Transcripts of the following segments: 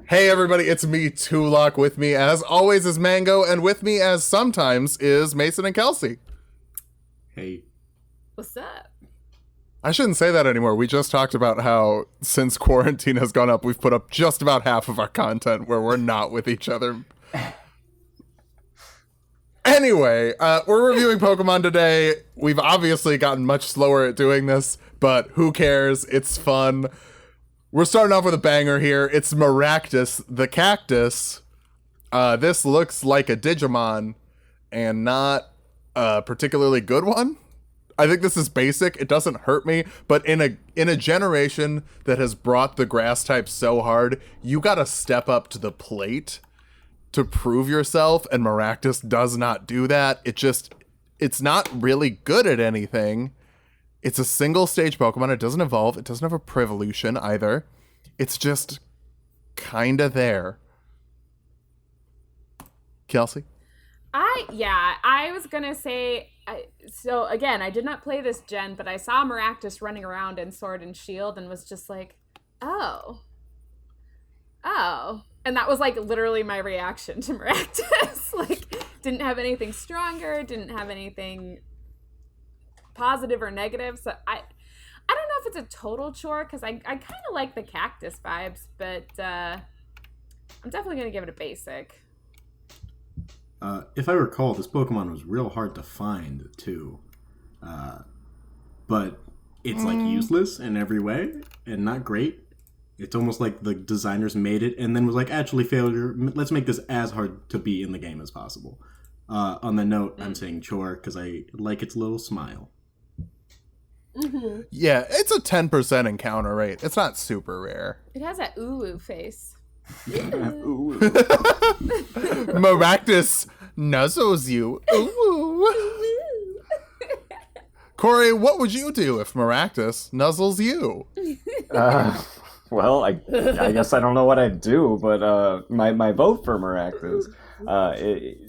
Hey everybody, it's me, Tulok. With me as always is Mango, and with me as sometimes is Mason and Kelsey. Hey. What's up? I shouldn't say that anymore. We just talked about how since quarantine has gone up, we've put up just about half of our content where we're not with each other. Anyway, we're reviewing Pokemon today. We've obviously gotten much slower at doing this, but who cares? It's fun. We're starting off with a banger here. It's MARACTUS, the cactus. This looks like a Digimon and not a particularly good one. I think this is basic. It doesn't hurt me, but in a generation that has brought the grass type so hard, you gotta step up to the plate to prove yourself, and MARACTUS does not do that. It's not really good at anything. It's a single stage Pokemon. It doesn't evolve. It doesn't have a Prevolution either. It's just kinda there. Kelsey? I was gonna say, so again, I did not play this gen, but I saw MARACTUS running around in Sword and Shield and was just like, oh. And that was like literally my reaction to MARACTUS. Like, didn't have anything stronger, didn't have anything positive or negative, so I don't know if it's a total chore, because I kind of like the cactus vibes, but I'm definitely going to give it a basic. If I recall, this Pokemon was real hard to find, too. But it's, like, useless in every way, and not great. It's almost like the designers made it, and then was like, actually, failure, let's make this as hard to be in the game as possible. On the note, I'm saying chore, because I like its little smile. Mm-hmm. Yeah, it's a 10% encounter rate. It's not super rare. It has that ooh face. Ooh. MARACTUS nuzzles you. Ooh. Corey, what would you do if MARACTUS nuzzles you? Well, I guess I don't know what I'd do, but my vote for MARACTUS.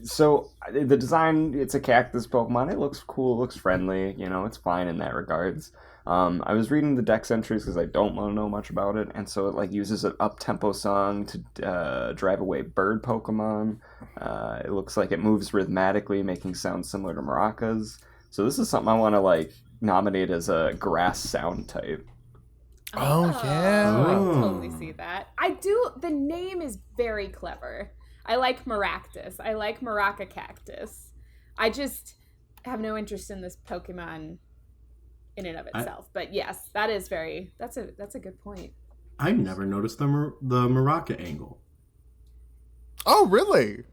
So the design, it's a cactus Pokemon. It looks cool, looks friendly. You know, it's fine in that regards. I was reading the dex entries because I don't want to know much about it, and so it like uses an up-tempo song to drive away bird Pokemon. It looks like it moves rhythmically, making sounds similar to maracas. So this is something I want to like nominate as a grass sound type. Oh, yeah. I totally see that. The name is very clever. I like MARACTUS. I like Maraca Cactus. I just have no interest in this Pokemon in and of itself. But yes, that's a good point. I never noticed the Maraca angle. Oh, really?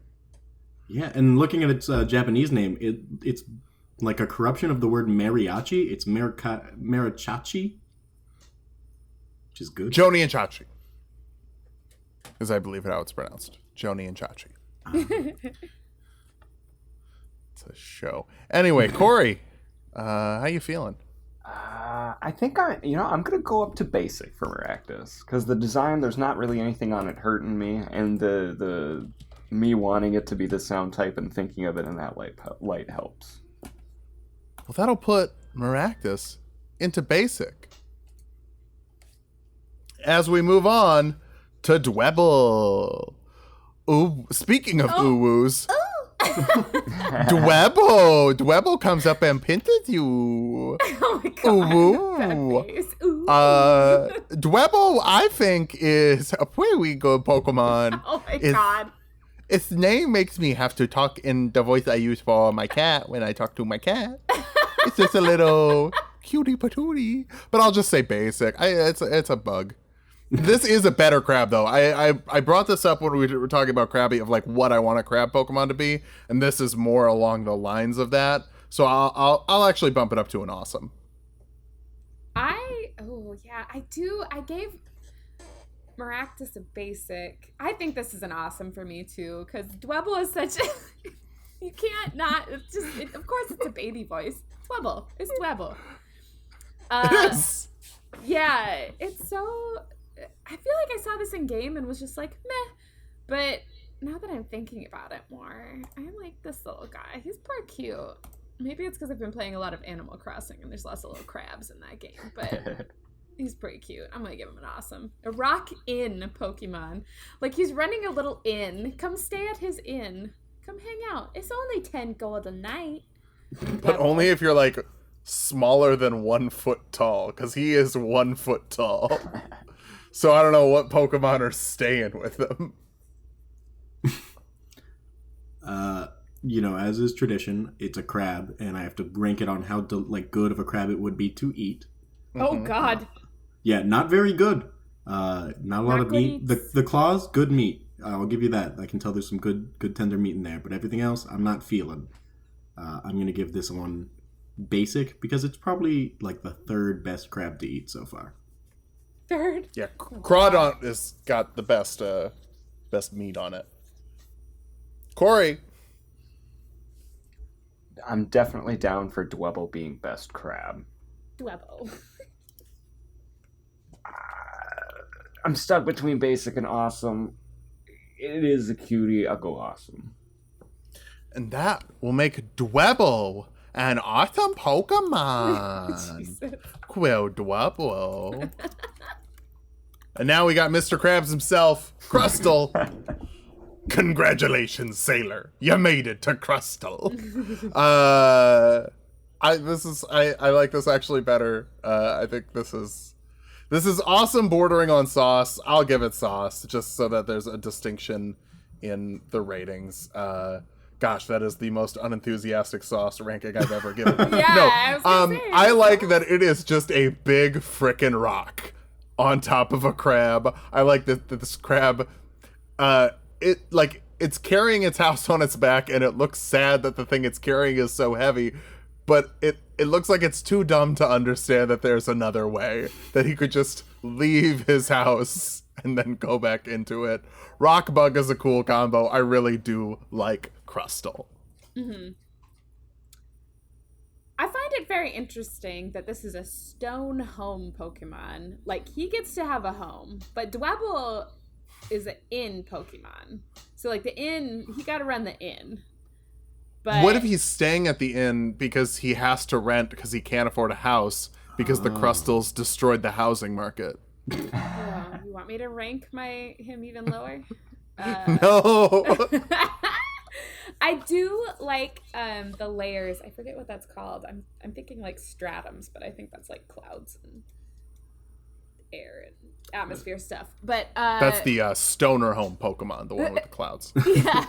Yeah, and looking at its Japanese name, it's like a corruption of the word mariachi. It's marichachi, which is good. Joni and Chachi, as I believe how it's pronounced. Joni and Chachi. It's a show. Anyway, Corey, how you feeling? I think I'm gonna go up to basic for MARACTUS because the design, there's not really anything on it hurting me, and the me wanting it to be the sound type and thinking of it in that light helps. Well, that'll put MARACTUS into basic. As we move on to Dwebble. Ooh, speaking of ooh-woos, Dwebble comes up and pinches you. Oh my god. Ooh. That face. Ooh. Dwebble, I think, is a pretty good Pokemon. Oh my god. Its name makes me have to talk in the voice I use for my cat when I talk to my cat. It's just a little cutie patootie. But I'll just say basic. It's a bug. This is a better crab, though. I brought this up when we were talking about Krabby, of like what I want a crab Pokemon to be, and this is more along the lines of that. So I'll actually bump it up to an awesome. I gave MARACTUS a basic. I think this is an awesome for me too, because Dwebble is such a you can't not. It's just of course it's a baby voice. Dwebble. It's Dwebble. It is. Yeah, it's so. I feel like I saw this in game and was just like, meh. But now that I'm thinking about it more, I like this little guy. He's pretty cute. Maybe it's because I've been playing a lot of Animal Crossing and there's lots of little crabs in that game. But He's pretty cute. I'm gonna give him an awesome. A rock inn Pokemon. Like, he's running a little inn. Come stay at his inn. Come hang out. It's only 10 gold a night. But only if you're, like, smaller than 1 foot tall, because he is 1 foot tall. So I don't know what Pokemon are staying with him. As is tradition, it's a crab, and I have to rank it on how good of a crab it would be to eat. Oh, God. Yeah, not very good. Not a lot of meat. The claws, good meat. I'll give you that. I can tell there's some good tender meat in there, but everything else, I'm not feeling. I'm going to give this one basic, because it's probably, like, the 3rd best crab to eat so far. 3rd? Yeah, Crawdont has got the best meat on it. Corey. I'm definitely down for Dwebble being best crab. Dwebble. I'm stuck between basic and awesome. It is a cutie. I'll go awesome. And that will make Dwebble an awesome Pokemon. Quill Dwebble. And now we got Mr. Krabs himself, CRUSTLE. Congratulations, sailor. You made it to CRUSTLE. I like this actually better. I think this is awesome, bordering on sauce. I'll give it sauce, just so that there's a distinction in the ratings. Gosh, that is the most unenthusiastic sauce ranking I've ever given. Yeah, I like that it is just a big frickin' rock on top of a crab. I like that this crab, it's carrying its house on its back, and it looks sad that the thing it's carrying is so heavy, but it looks like it's too dumb to understand that there's another way, that he could just leave his house and then go back into it. Rock Bug is a cool combo. I really do like CRUSTLE. Mm-hmm. I find it very interesting that this is a stone home Pokemon. Like, he gets to have a home, but Dwebble is an inn Pokemon. So, like, the inn, he got to run the inn. But what if he's staying at the inn because he has to rent because he can't afford a house because the CRUSTLEs destroyed the housing market? You want me to rank him even lower? No. I do like the layers. I forget what that's called. I'm thinking like stratums, but I think that's like clouds and air and atmosphere stuff. But that's the stoner home Pokemon, the one with the clouds. Yeah.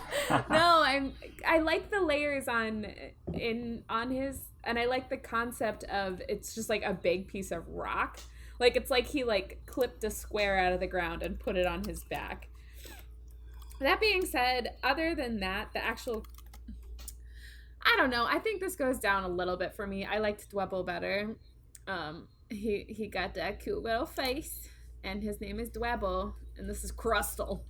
No, I like the layers on his, and I like the concept of it's just like a big piece of rock. Like, it's like he like clipped a square out of the ground and put it on his back. That being said, other than that, the actual, I don't know. I think this goes down a little bit for me. I liked Dwebble better. He got that cute little face, and his name is Dwebble, and this is CRUSTLE.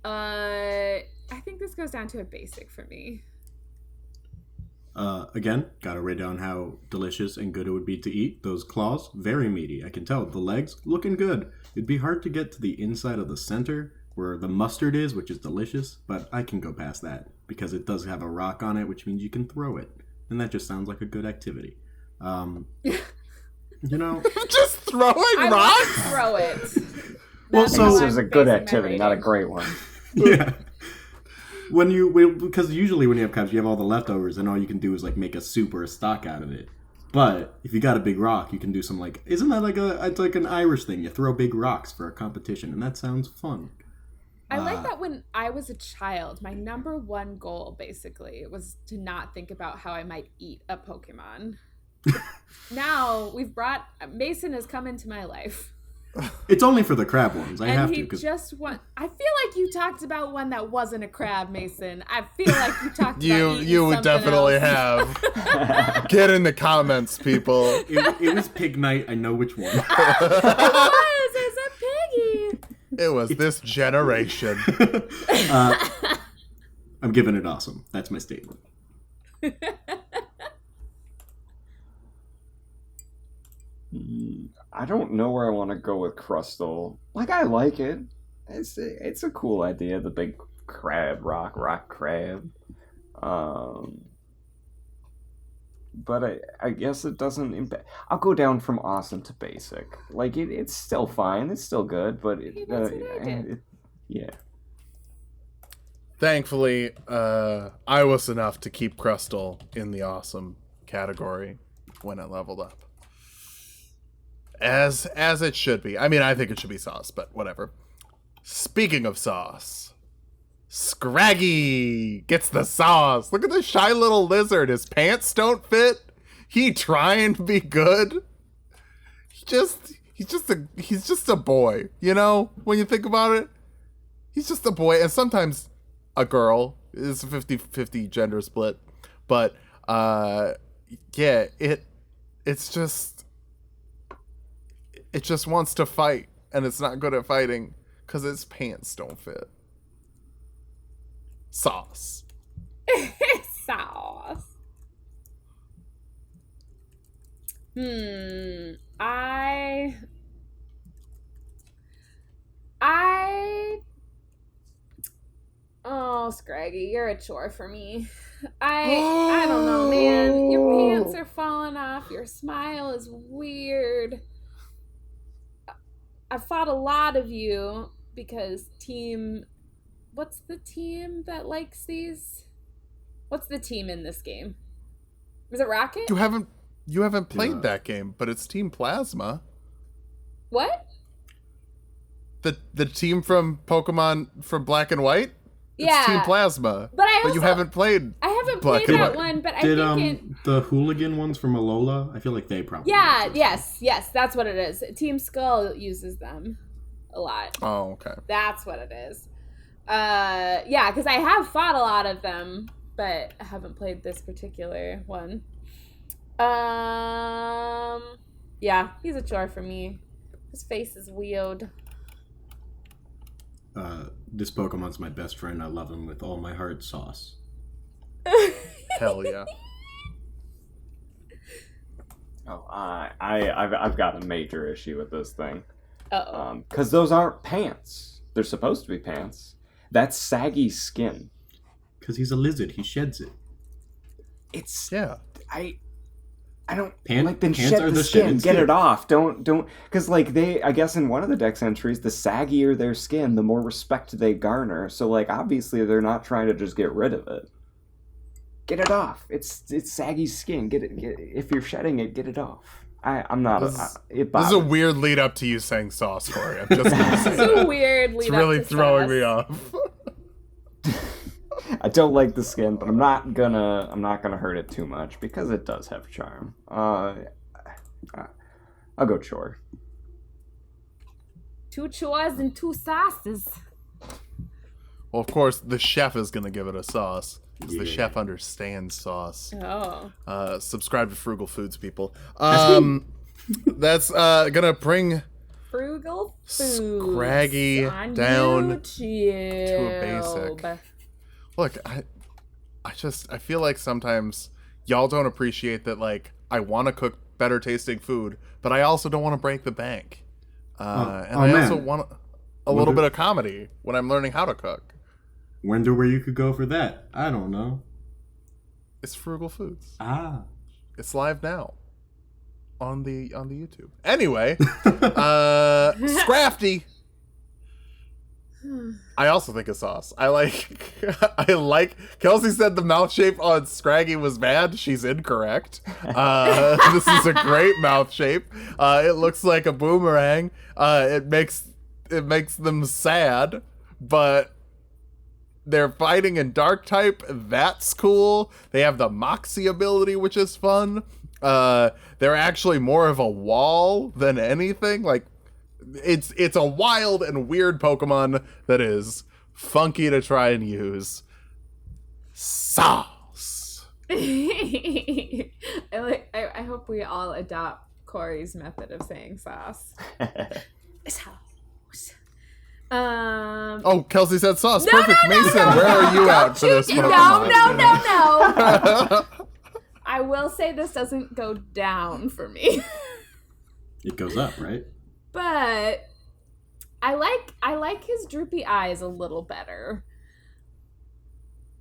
I think this goes down to a basic for me. Again, gotta rate down how delicious and good it would be to eat. Those claws, very meaty. I can tell. The legs, looking good. It'd be hard to get to the inside of the center, where the mustard is, which is delicious, but I can go past that, because it does have a rock on it, which means you can throw it. And that just sounds like a good activity. Just throwing rocks? Throw it. Well, so this is a good activity, not a great one. Yeah. Because usually when you have crabs, you have all the leftovers, and all you can do is like make a soup or a stock out of it. But if you got a big rock, you can do some isn't that it's like an Irish thing? You throw big rocks for a competition, and that sounds fun. I like that when I was a child, my number one goal basically was to not think about how I might eat a Pokemon. Now Mason has come into my life. It's only for the crab ones. I feel like you talked about one that wasn't a crab, Mason. I feel like you talked about you would definitely else. have. Get in the comments, people. It was Pig Night. I know which one. It's a piggy. It was this generation. I'm giving it awesome. That's my statement. I don't know where I want to go with CRUSTLE. I like it. It's a cool idea, the big crab, rock crab. but I guess it doesn't impact. I'll go down from awesome to basic. Like it's still fine. It's still good, but yeah. Thankfully, I was enough to keep CRUSTLE in the awesome category when it leveled up. As it should be. I mean, I think it should be sauce, but whatever. Speaking of sauce, Scraggy gets the sauce. Look at this shy little lizard. His pants don't fit. He trying to be good. He's just a boy, you know, when you think about it. He's just a boy, and sometimes a girl. It's a 50-50 gender split. But yeah, it just wants to fight, and it's not good at fighting because its pants don't fit. Sauce. Sauce. Oh, Scraggy, you're a chore for me. I don't know, man. Your pants are falling off. Your smile is weird. I fought a lot of you because what's the team that likes these? What's the team in this game? Is it Rocket? You haven't played that game, but it's Team Plasma. What? The team from Pokemon from Black and White? Yeah. It's Team Plasma. But you haven't played. I haven't Black played and that White. one, but Did I think the hooligan ones from Alola? I feel like they probably. Yeah, yes, that's what it is. Team Skull uses them a lot. Oh, okay. That's what it is. Yeah, because I have fought a lot of them, but I haven't played this particular one. Yeah, he's a chore for me. His face is weird. This Pokemon's my best friend. I love him with all my heart. Sauce. Hell yeah. Oh, I've got a major issue with this thing. Uh-oh. Because those aren't pants. They're supposed to be pants. That's saggy skin. Because he's a lizard. He sheds it. It's I don't like then pants shed are the the skin. shedded Get skin. it off. Don't because like I guess in one of the dex entries, the saggier their skin, the more respect they garner. So like obviously they're not trying to just get rid of it. Get it off. It's saggy skin. Get it. If you're shedding it, get it off. I'm not. This is bothers a weird lead up to you saying sauce, Corey. I'm just gonna say It's a that. weird lead It's up really to throwing sauce. me off. I don't like the skin, but I'm not gonna hurt it too much because it does have charm. I'll go chore. 2 chores and 2 sauces. Well, of course, the chef is gonna give it a sauce. Because the Yeah. chef understands sauce. Oh. Subscribe to Frugal Foods, people. That's gonna bring Frugal Foods Scraggy on down YouTube. to a basic. Look, I feel like sometimes y'all don't appreciate that. Like, I want to cook better tasting food, but I also don't want to break the bank. And I also want a little bit of comedy when I'm learning how to cook. Wonder where you could go for that. I don't know. It's Frugal Foods. Ah. It's live now on the YouTube. Anyway, Scrafty. I also think of sauce. I like Kelsey said the mouth shape on Scraggy was bad. She's incorrect. This is a great mouth shape. It looks like a boomerang. It makes them sad, but they're fighting in dark type. That's cool. They have the Moxie ability, which is fun. They're actually more of a wall than anything. Like, it's a wild and weird Pokemon that is funky to try and use. Sauce. I hope we all adopt Corey's method of saying sauce. Sauce. Oh, Kelsey said sauce. No, Perfect. no, no, Mason, no, where are you don't at for this you- Pokemon? No. I will say this doesn't go down for me. It goes up, right? But I like his droopy eyes a little better.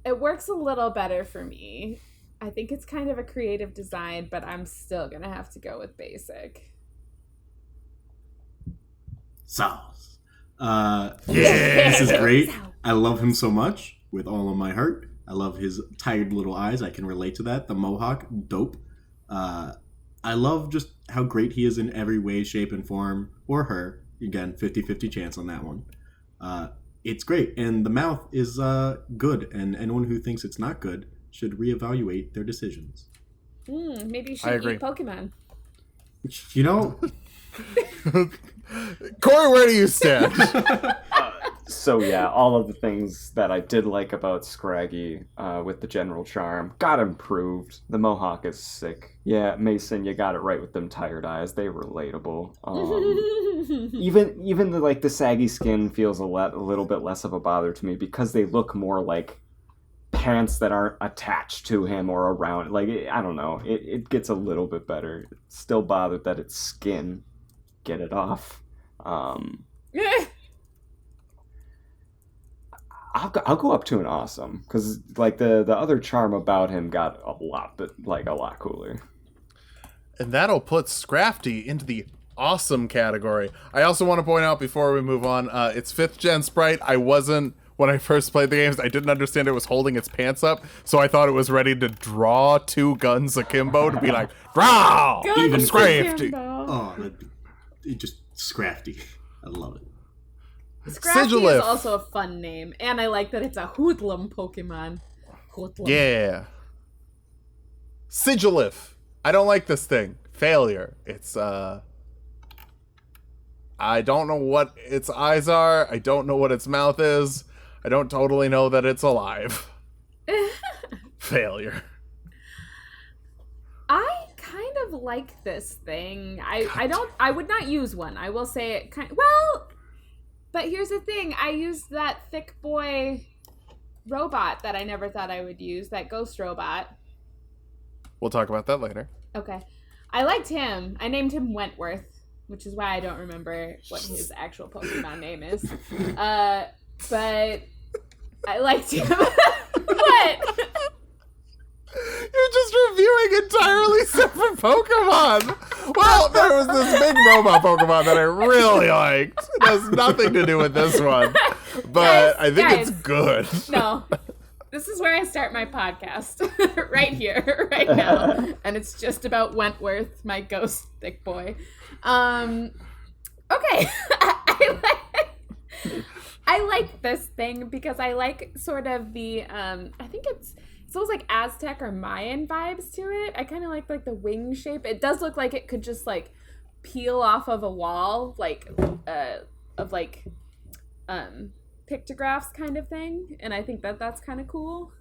It works a little better for me. I think it's kind of a creative design, but I'm still going to have to go with basic. Sauce. Yeah. This is great. I love him so much with all of my heart. I love his tired little eyes. I can relate to that. The mohawk, dope. I love just how great he is in every way, shape, and form. Or her. Again, 50-50 chance on that one. It's great. And the mouth is good. And anyone who thinks it's not good should reevaluate their decisions. Maybe you I should agree. eat Pokemon. You know... Corey, where do you stand? So yeah, all of the things that I did like about Scraggy with the general charm got improved. The mohawk is sick. Yeah, Mason, you got it right with them tired eyes. They relatable. Even the saggy skin feels a little bit less of a bother to me because they look more like pants that aren't attached to him or around. Like, I don't know. It gets a little bit better. Still bothered that it's skin. Get it off. I'll go up to an awesome because like the other charm about him got a lot cooler. And that'll put Scrafty into the awesome category. I also want to point out before we move on, it's 5th gen sprite. When I first played the games, I didn't understand it was holding its pants up, so I thought it was ready to draw 2 guns akimbo to be like, draw! Even Scrafty! Oh, it just Scrafty. I love it. Scrafty SIGILYPH. is also a fun name, and I like that it's a hoodlum Pokemon. Hoodlum. Yeah. SIGILYPH. I don't like this thing. Failure. It's, I don't know what its eyes are. I don't know what its mouth is. I don't totally know that it's alive. Failure. I kind of like this thing. I would not use one. I will say it but here's the thing. I used that thick boy robot that I never thought I would use, that ghost robot. We'll talk about that later. Okay. I liked him. I named him Wentworth, which is why I don't remember what his actual Pokemon name is. But I liked him. What? You're just reviewing entirely separate Pokemon. Well, there was this big robot Pokemon that I really liked. It has nothing to do with this one, but I think it's good. No. This is where I start my podcast. Right here, right now. And it's just about Wentworth, my ghost thick boy. Okay. I like this thing because I like sort of the I think it's almost like Aztec or Mayan vibes to it. I kind of like the wing shape. It does look like it could just like peel off of a wall, like of like pictographs kind of thing, and I think that's kind of cool.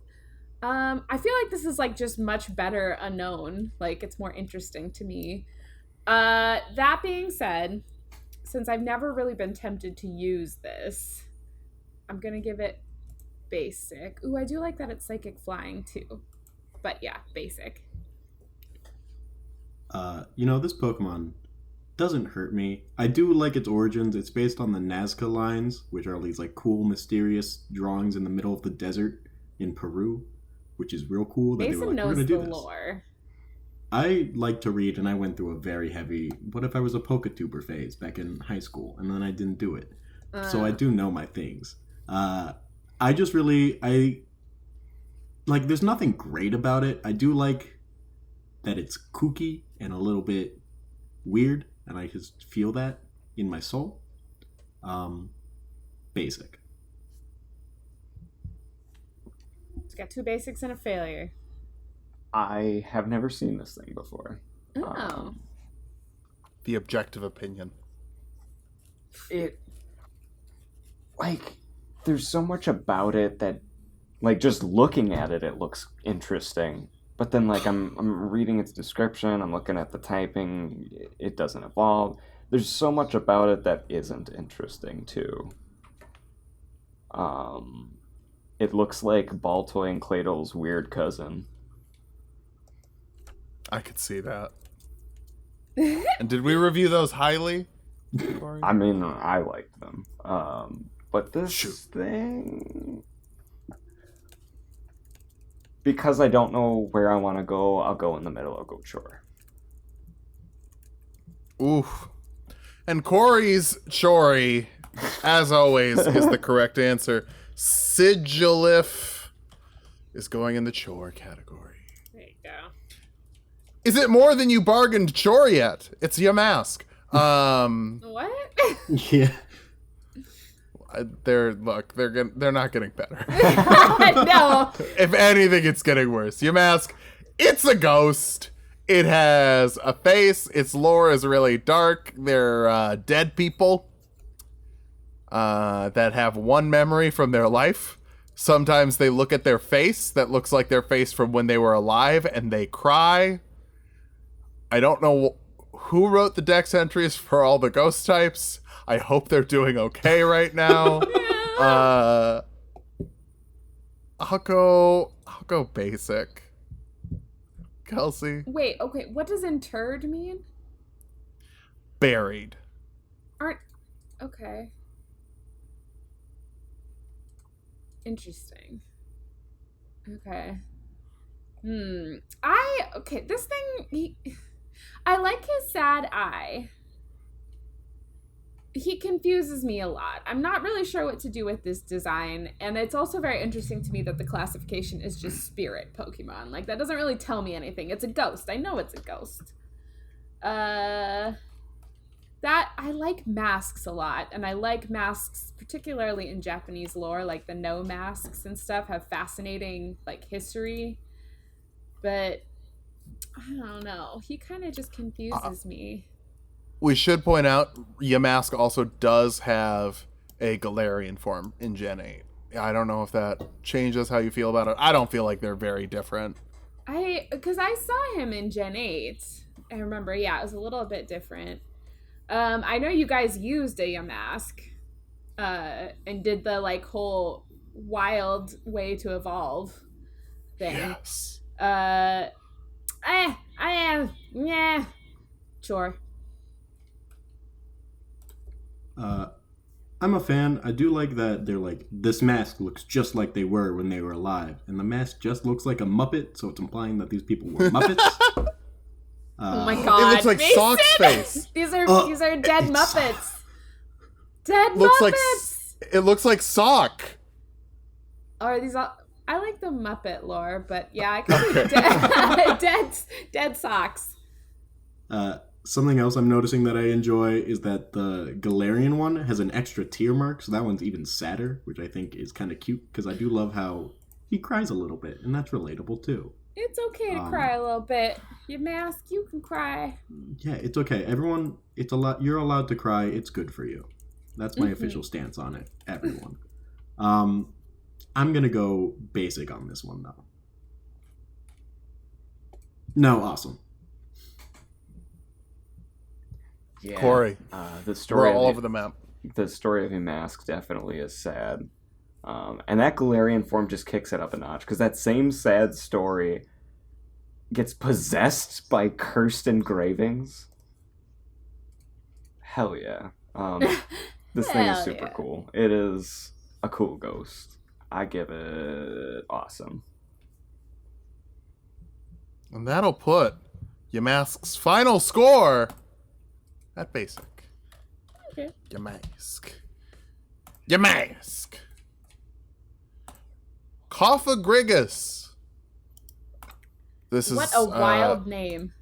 I feel like this is like just much better unknown. Like it's more interesting to me. That being said, since I've never really been tempted to use this, I'm gonna give it basic. Ooh, I do like that it's psychic flying too. But yeah, basic. This Pokemon doesn't hurt me. I do like its origins. It's based on the Nazca lines, which are these like cool, mysterious drawings in the middle of the desert in Peru, which is real cool. That Mason they were like, knows we're gonna the do this. lore. I like to read, and I went through a very heavy what if I was a Poketuber phase back in high school, and then I didn't do it. So I do know my things. I just really, there's nothing great about it. I do like that it's kooky and a little bit weird, and I just feel that in my soul. Basic. It's got 2 basics and a failure. I have never seen this thing before. Oh. The objective opinion. There's so much about it that, just looking at it, it looks interesting. But then, I'm reading its description, I'm looking at the typing, it doesn't evolve. There's so much about it that isn't interesting, too. It looks like Baltoy and Cladle's weird cousin. I could see that. And did we review those highly? I mean, I liked them. But this thing... because I don't know where I want to go, I'll go in the middle. I'll go Chore. Oof. And Corey's Chori, as always, is the correct answer. SIGILYPH is going in the chore category. There you go. Is it more than you bargained chore yet? It's YAMASK. What? Yeah. They're not getting better. No. If anything, it's getting worse. YAMASK, it's a ghost. It has a face. Its lore is really dark. They're dead people that have one memory from their life. Sometimes they look at their face that looks like their face from when they were alive, and they cry. I don't know who wrote the dex entries for all the ghost types. I hope they're doing okay right now. I'll go basic. Kelsey? Wait, okay, what does interred mean? Buried. Okay. Interesting. Okay. This thing, I like his sad eye. He confuses me a lot. I'm not really sure what to do with this design, and it's also very interesting to me that the classification is just spirit Pokemon. Like, that doesn't really tell me anything. It's a ghost. I know it's a ghost. That I like masks a lot, and I like masks particularly in Japanese lore, like the no masks and stuff have fascinating like history, but I don't know, he kind of just confuses me. We should point out YAMASK also does have a Galarian form in Gen 8. I don't know if that changes how you feel about it. I don't feel like they're very different. Because I saw him in Gen 8. I remember, yeah, it was a little bit different. I know you guys used a YAMASK and did the like whole wild way to evolve thing. Yes. Sure. I'm a fan. I do like that they're like, this mask looks just like they were when they were alive. And the mask just looks like a Muppet, so it's implying that these people were Muppets. Oh my god. It looks like Mason! Sock's face. These are dead Muppets. Dead Looks Muppets! it looks like Sock. Are these all... I like the Muppet lore, but yeah, I could dead socks. Something else I'm noticing that I enjoy is that the Galarian one has an extra tear mark, so that one's even sadder, which I think is kind of cute, because I do love how he cries a little bit, and that's relatable too. It's okay to cry a little bit. YAMASK, you can cry. Yeah, it's okay. Everyone, you're allowed to cry. It's good for you. That's my official stance on it. Everyone. I'm gonna go basic on this one though. No, awesome. Yeah. Corey. The story We're all over the map. The story of YAMASK definitely is sad. And that Galarian form just kicks it up a notch, because that same sad story gets possessed by cursed engravings. Hell yeah. This thing is super cool. It is a cool ghost. I give it awesome. And that'll put YAMASK's final score at basic. Okay. YAMASK. Cophagrigus. This is What a wild name.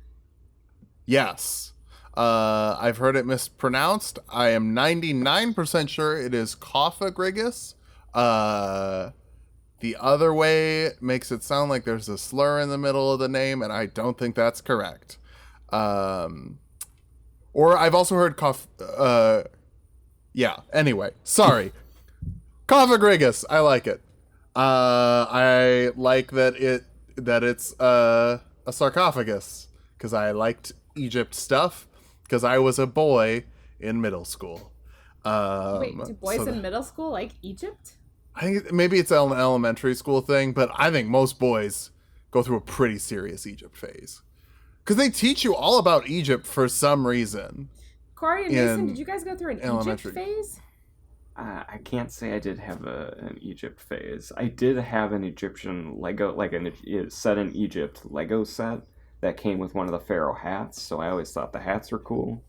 Yes. I've heard it mispronounced. I am 99% sure it is Cophagrigus. The other way makes it sound like there's a slur in the middle of the name, and I don't think that's correct. Or I've also heard yeah, anyway. Sorry. Cophagrigus. I like it. I like that it's a sarcophagus, because I liked Egypt stuff, because I was a boy in middle school. Wait, do boys in middle school like Egypt? I think maybe it's an elementary school thing, but I think most boys go through a pretty serious Egypt phase, because they teach you all about Egypt for some reason. Corey and Mason, did you guys go through an elementary. Egypt phase? I can't say I did have an Egypt phase. I did have an Egyptian Lego, like set in Egypt Lego set that came with one of the pharaoh hats. So I always thought the hats were cool.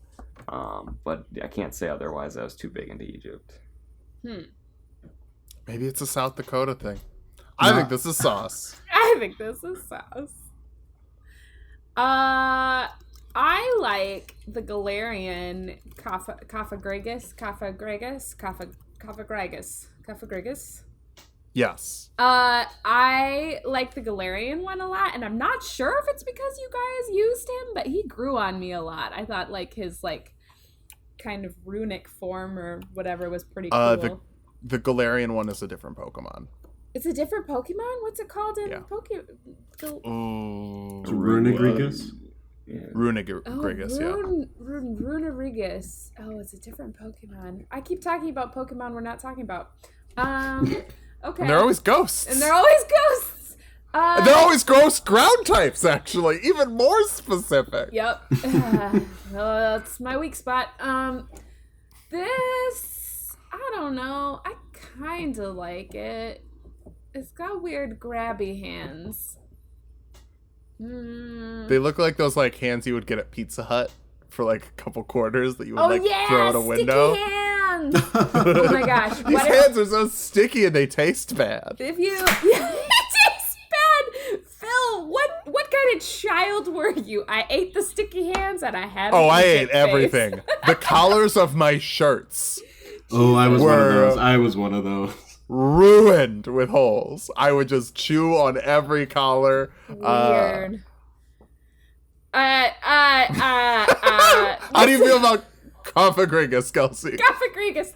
But I can't say otherwise. I was too big into Egypt. Maybe it's a South Dakota thing. I think this is sauce. I think this is sauce. I like the Galarian Cafagregus. Yes. I like the Galarian one a lot, and I'm not sure if it's because you guys used him, but he grew on me a lot. I thought like his like kind of runic form or whatever was pretty cool. The Galarian one is a different Pokemon. It's a different Pokemon? What's it called in Pokemon? Runigregus? Runigregus, Runigregus. Oh, it's a different Pokemon. I keep talking about Pokemon we're not talking about. Okay. And they're always ghosts. They're always ghost ground types, actually. Even more specific. Yep. That's my weak spot. This, I don't know. I kind of like it. It's got weird grabby hands. They look like those like hands you would get at Pizza Hut for like a couple quarters that you would throw out a window. Sticky hands. Oh my gosh. These hands are so sticky and they taste bad. If you it tastes bad. Phil, what kind of child were you? I ate the sticky hands and I had I ate everything. The collars of my shirts. Oh, I was one of those. I was one of those. Ruined with holes. I would just chew on every collar. Weird. How do you feel about Cafagregus, Kelsey? Cafagregus.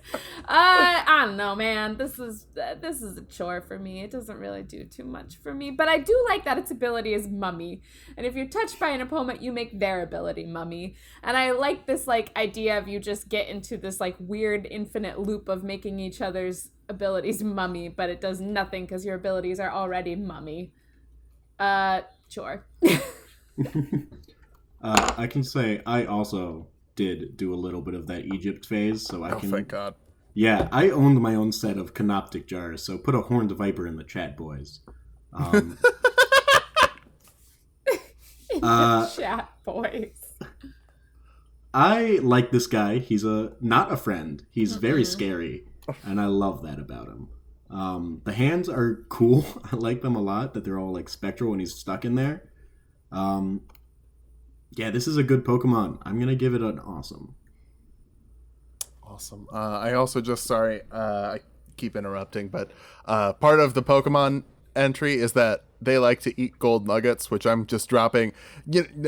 I don't know, man. This is a chore for me. It doesn't really do too much for me, but I do like that its ability is mummy. And if you're touched by an opponent, you make their ability mummy. And I like this like idea of you just get into this like weird infinite loop of making each other's abilities mummy, but it does nothing because your abilities are already mummy. Sure. I can say I also did do a little bit of that Egypt phase, so I can. Thank God. Yeah, I owned my own set of canoptic jars, so put a horned viper in the chat, boys. Chat, boys. I like this guy. He's not a friend. He's very scary, and I love that about him. The hands are cool. I like them a lot, that they're all like spectral when he's stuck in there. Yeah, this is a good Pokemon. I'm going to give it an awesome. Awesome. I also just, I keep interrupting, but part of the Pokemon entry is that they like to eat gold nuggets, which I'm just dropping.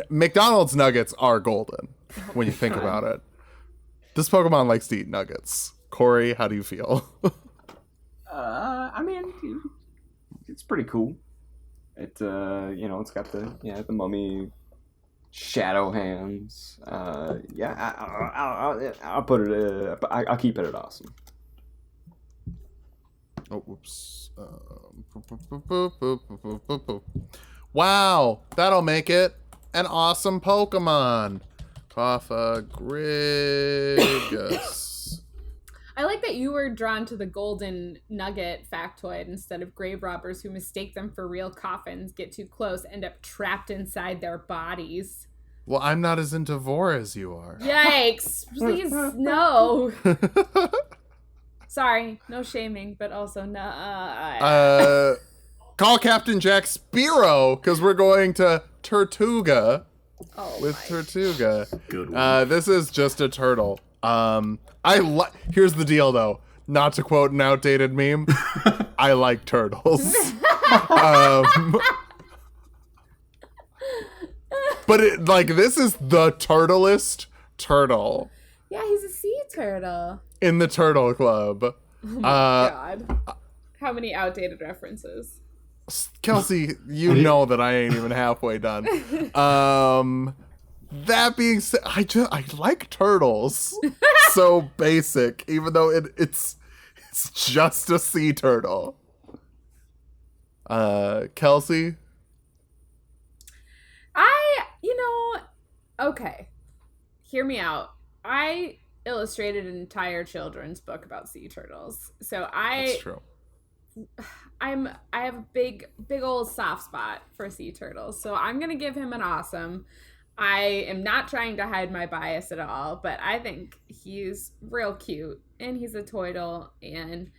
McDonald's nuggets are golden when you think about it. This Pokemon likes to eat nuggets. Corey, how do you feel? I mean, it's pretty cool. It's it's got the mummy shadow hands. I'll put it. I'll keep it at awesome. Oh, whoops. Wow, that'll make it an awesome Pokemon. Cafagregus. I like that you were drawn to the golden nugget factoid instead of grave robbers who mistake them for real coffins, get too close, end up trapped inside their bodies. Well, I'm not as into vor as you are. Yikes. Please, no. Sorry, no shaming, but also no. Call Captain Jack Sparrow, because we're going to TIRTOUGA with TIRTOUGA. Good one. This is just a turtle. Here's the deal, though. Not to quote an outdated meme, I like turtles. But this is the turtlest turtle. Yeah, he's a sea turtle. In the Turtle Club. Oh my God. How many outdated references? Kelsey, you know that I ain't even halfway done. That being said, I like turtles. So basic, even though it's just a sea turtle. Kelsey? Okay. Hear me out. I illustrated an entire children's book about sea turtles. So That's true. I have a big old soft spot for sea turtles. So I'm going to give him an awesome. I am not trying to hide my bias at all, but I think he's real cute and he's a toidle and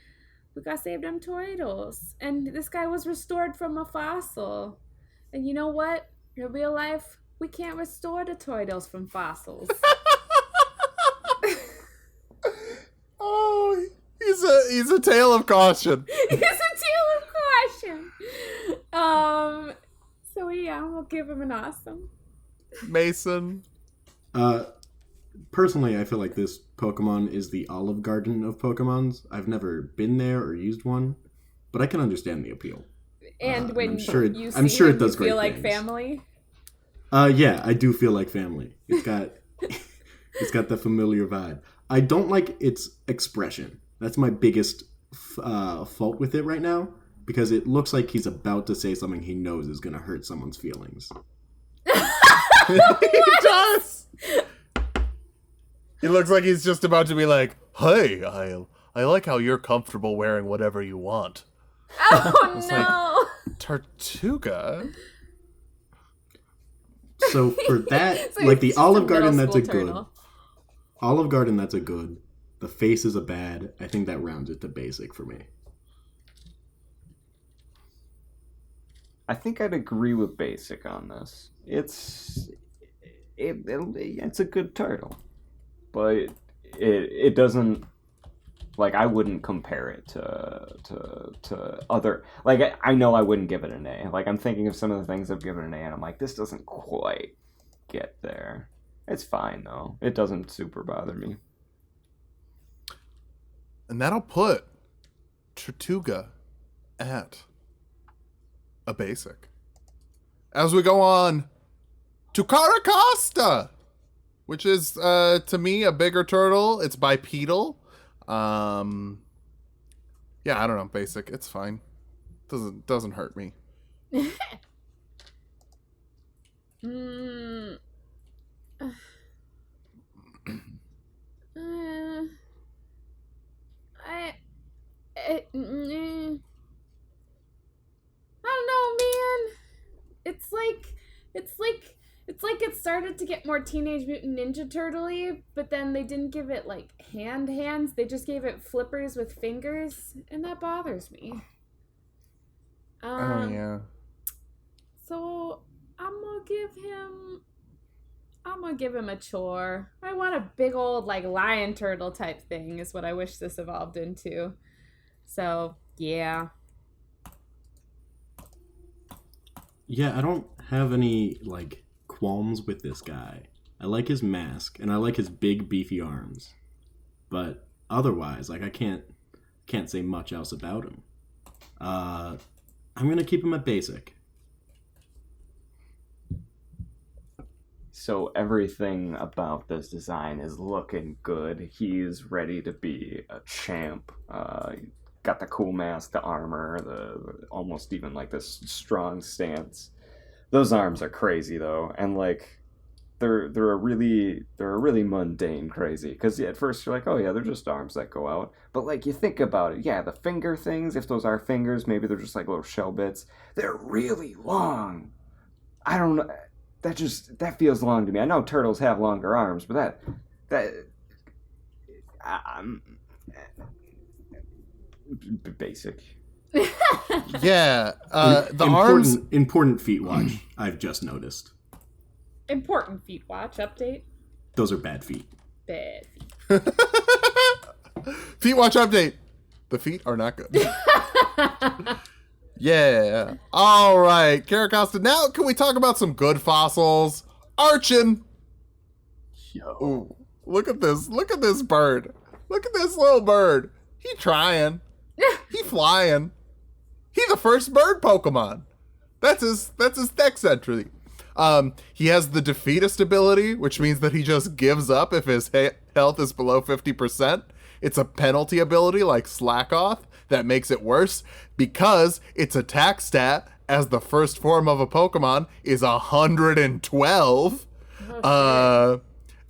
we got saved them toidles. And this guy was restored from a fossil. And you know what? In real life, we can't restore the toidles from fossils. Oh, he's a tale of caution. He's a tale of caution. So yeah, we'll give him an awesome. Mason. Personally, I feel like this Pokemon is the Olive Garden of Pokemons. I've never been there or used one, but I can understand the appeal. And when I'm sure you see I'm sure him, it does you great feel like things. family. Yeah, I do feel like family. It's got it's got the familiar vibe. I don't like its expression. That's my biggest fault with it right now, because it looks like he's about to say something he knows is going to hurt someone's feelings. He does. He looks like he's just about to be like, "Hey, I like how you're comfortable wearing whatever you want." Oh It's no! Tortuga. So for that, So like he's the just a Olive Garden, middle that's a school good. turtle. Olive Garden, that's a good. The face is a bad. I think that rounds it to basic for me. I think I'd agree with basic on this. It's a good turtle, but it doesn't, like, I wouldn't compare it to other, like, I know I wouldn't give it an A. Like, I'm thinking of some of the things I've given an A, and I'm like, this doesn't quite get there. It's fine though. It doesn't super bother me. And that'll put Tortuga at a basic. As we go on to CARRACOSTA, which is, to me, a bigger turtle. It's bipedal. Yeah, I don't know. Basic. It's fine. Doesn't hurt me. I don't know, man. It's like it started to get more Teenage Mutant Ninja Turtle-y, but then they didn't give it like hands. They just gave it flippers with fingers, and that bothers me. Oh yeah. So I'm gonna give him a chore. I want a big old like lion turtle type thing is what I wish this evolved into. So yeah. Yeah, I don't have any like qualms with this guy. I like his mask and I like his big beefy arms, but otherwise, like I can't say much else about him. I'm gonna keep him at basic. So everything about this design is looking good. He's ready to be a champ. Got the cool mask, the armor, the almost even like this strong stance. Those arms are crazy though, and like they're a really mundane crazy. Because at first you're like, oh yeah, they're just arms that go out. But like you think about it, yeah, the finger things. If those are fingers, maybe they're just like little shell bits. They're really long. I don't know. That feels long to me. I know turtles have longer arms, but basic. Yeah. The arms. Important feet watch. I've just noticed. Important feet watch update. Those are bad feet. Bad feet. Feet watch update. The feet are not good. Yeah. All right, CARRACOSTA. Now, can we talk about some good fossils? ARCHEN. Yo. Ooh, look at this. Look at this bird. Look at this little bird. He trying. He flying. He the first bird Pokemon. That's his dex entry. He has the defeatist ability, which means that he just gives up if his health is below 50%. It's a penalty ability like Slack Off that makes it worse because its attack stat as the first form of a Pokemon is 112.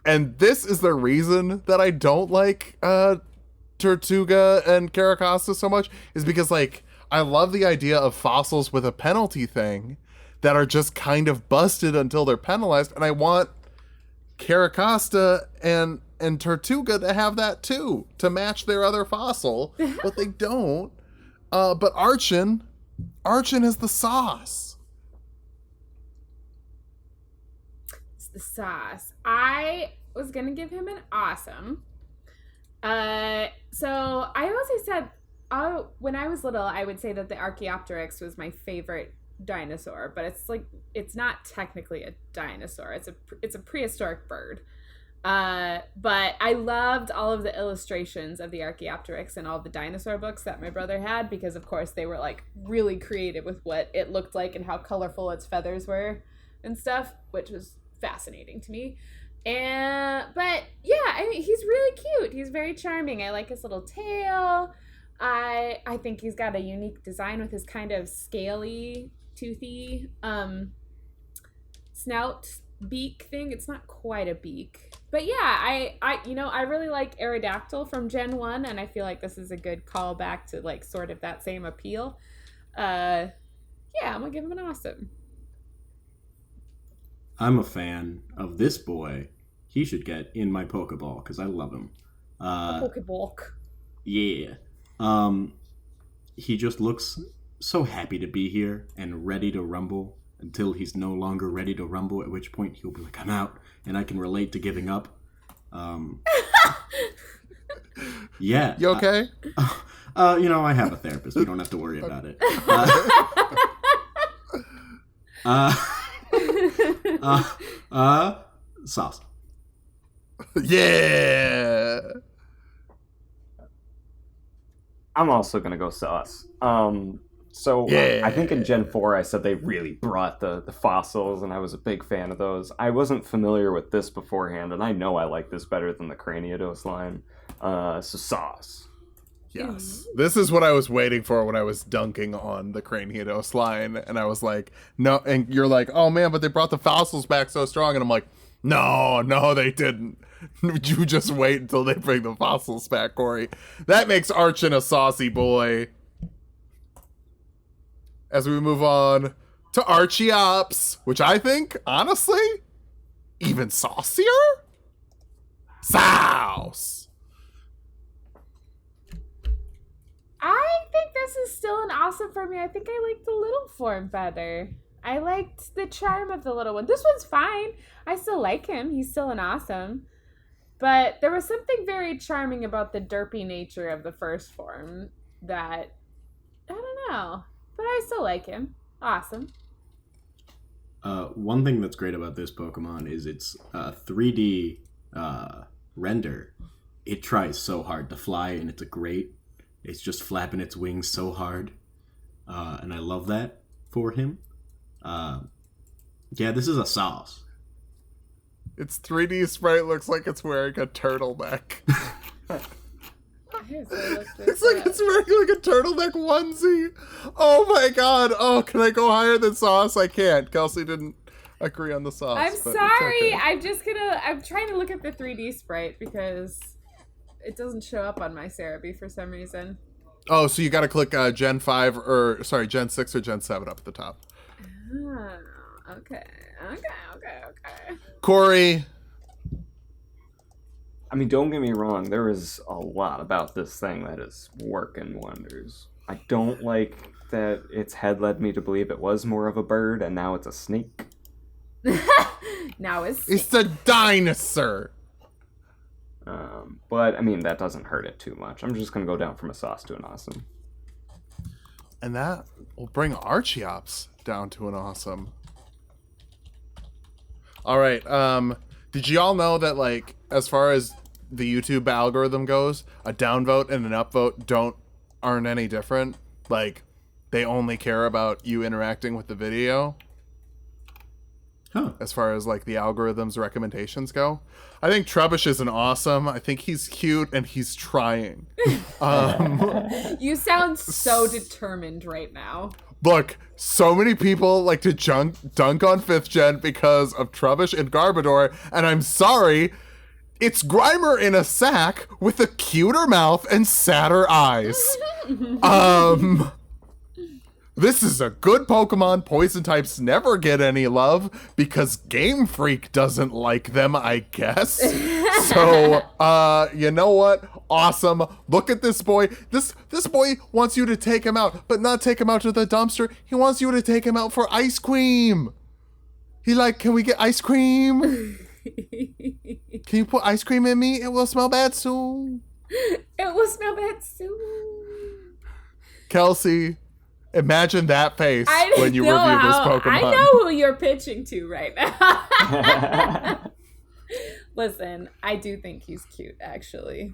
And this is the reason that I don't like TIRTOUGA and CARRACOSTA so much, is because like I love the idea of fossils with a penalty thing that are just kind of busted until they're penalized, and I want CARRACOSTA and TIRTOUGA to have that too, to match their other fossil, but they don't. But ARCHEN is the sauce. It's the sauce. I was gonna give him an awesome. So I always said, when I was little, I would say that the Archaeopteryx was my favorite dinosaur, but it's not technically a dinosaur. It's a prehistoric bird. But I loved all of the illustrations of the Archaeopteryx and all the dinosaur books that my brother had, because of course they were like really creative with what it looked like and how colorful its feathers were and stuff, which was fascinating to me. But yeah, I mean, he's really cute. He's very charming. I like his little tail. I think he's got a unique design with his kind of scaly, toothy snout beak thing. It's not quite a beak, but yeah, I really like Aerodactyl from Gen 1, and I feel like this is a good callback to like sort of that same appeal. Yeah, I'm gonna give him an awesome. I'm a fan of this boy. He should get in my Pokeball because I love him. Pokeball. Yeah. He just looks so happy to be here and ready to rumble until he's no longer ready to rumble, at which point he'll be like, I'm out, and I can relate to giving up. Yeah. You okay? I have a therapist. We don't have to worry about it. Sauce. Yeah. I'm also gonna go sauce. I think in Gen 4 I said they really brought the fossils, and I was a big fan of those. I wasn't familiar with this beforehand, and I know I like this better than the Craniados line. So sauce. Yes. This is what I was waiting for when I was dunking on the Craniados line, and I was like, no, and you're like, oh man, but they brought the fossils back so strong, and I'm like, no, they didn't. You just wait until they bring the fossils back, Corey. That makes ARCHEN a saucy boy. As we move on to Archeops, which I think, honestly, even saucier? Sauce! I think this is still an awesome for me. I think I like the little form better. I liked the charm of the little one. This one's fine. I still like him. He's still an awesome. But there was something very charming about the derpy nature of the first form that, I don't know. But I still like him. Awesome. One thing that's great about this Pokemon is its 3D render. It tries so hard to fly, and it's just flapping its wings so hard. And I love that for him. Yeah, this is a sauce. Its 3D sprite looks like it's wearing a turtleneck. It's like it's wearing like a turtleneck onesie. Oh my god. Oh, can I go higher than sauce? I can't. Kelsey didn't agree on the sauce. I'm but sorry. it's okay. I'm trying to look at the 3D sprite because it doesn't show up on my Cerebi for some reason. Oh, so you gotta click Gen 5 or sorry, Gen 6 or Gen 7 up at the top. Oh, okay. Corey. I mean, don't get me wrong, there is a lot about this thing that is working wonders. I don't like that its head led me to believe it was more of a bird, and now it's a snake. Now it's a dinosaur. But, I mean, that doesn't hurt it too much. I'm just going to go down from a sauce to an awesome. And that will bring Archeops down to an awesome. All right. Did you all know that, like, as far as the YouTube algorithm goes, a downvote and an upvote aren't any different? Like, they only care about you interacting with the video. Huh. As far as like the algorithm's recommendations go, I think Trubbish is an awesome. I think he's cute and he's trying. You sound so determined right now. Look, so many people like to dunk on 5th gen because of Trubbish and Garbodor, and I'm sorry, It's Grimer in a sack with a cuter mouth and sadder eyes. This is a good Pokemon. Poison types never get any love because Game Freak doesn't like them, I guess. So, you know what? Awesome. Look at this boy. This boy wants you to take him out, but not take him out to the dumpster. He wants you to take him out for ice cream. He like, can we get ice cream? Can you put ice cream in me? It will smell bad soon. It will smell bad soon. Kelsey, imagine that face when you review this Pokemon. I know who you're pitching to right now. Listen, I do think he's cute, actually.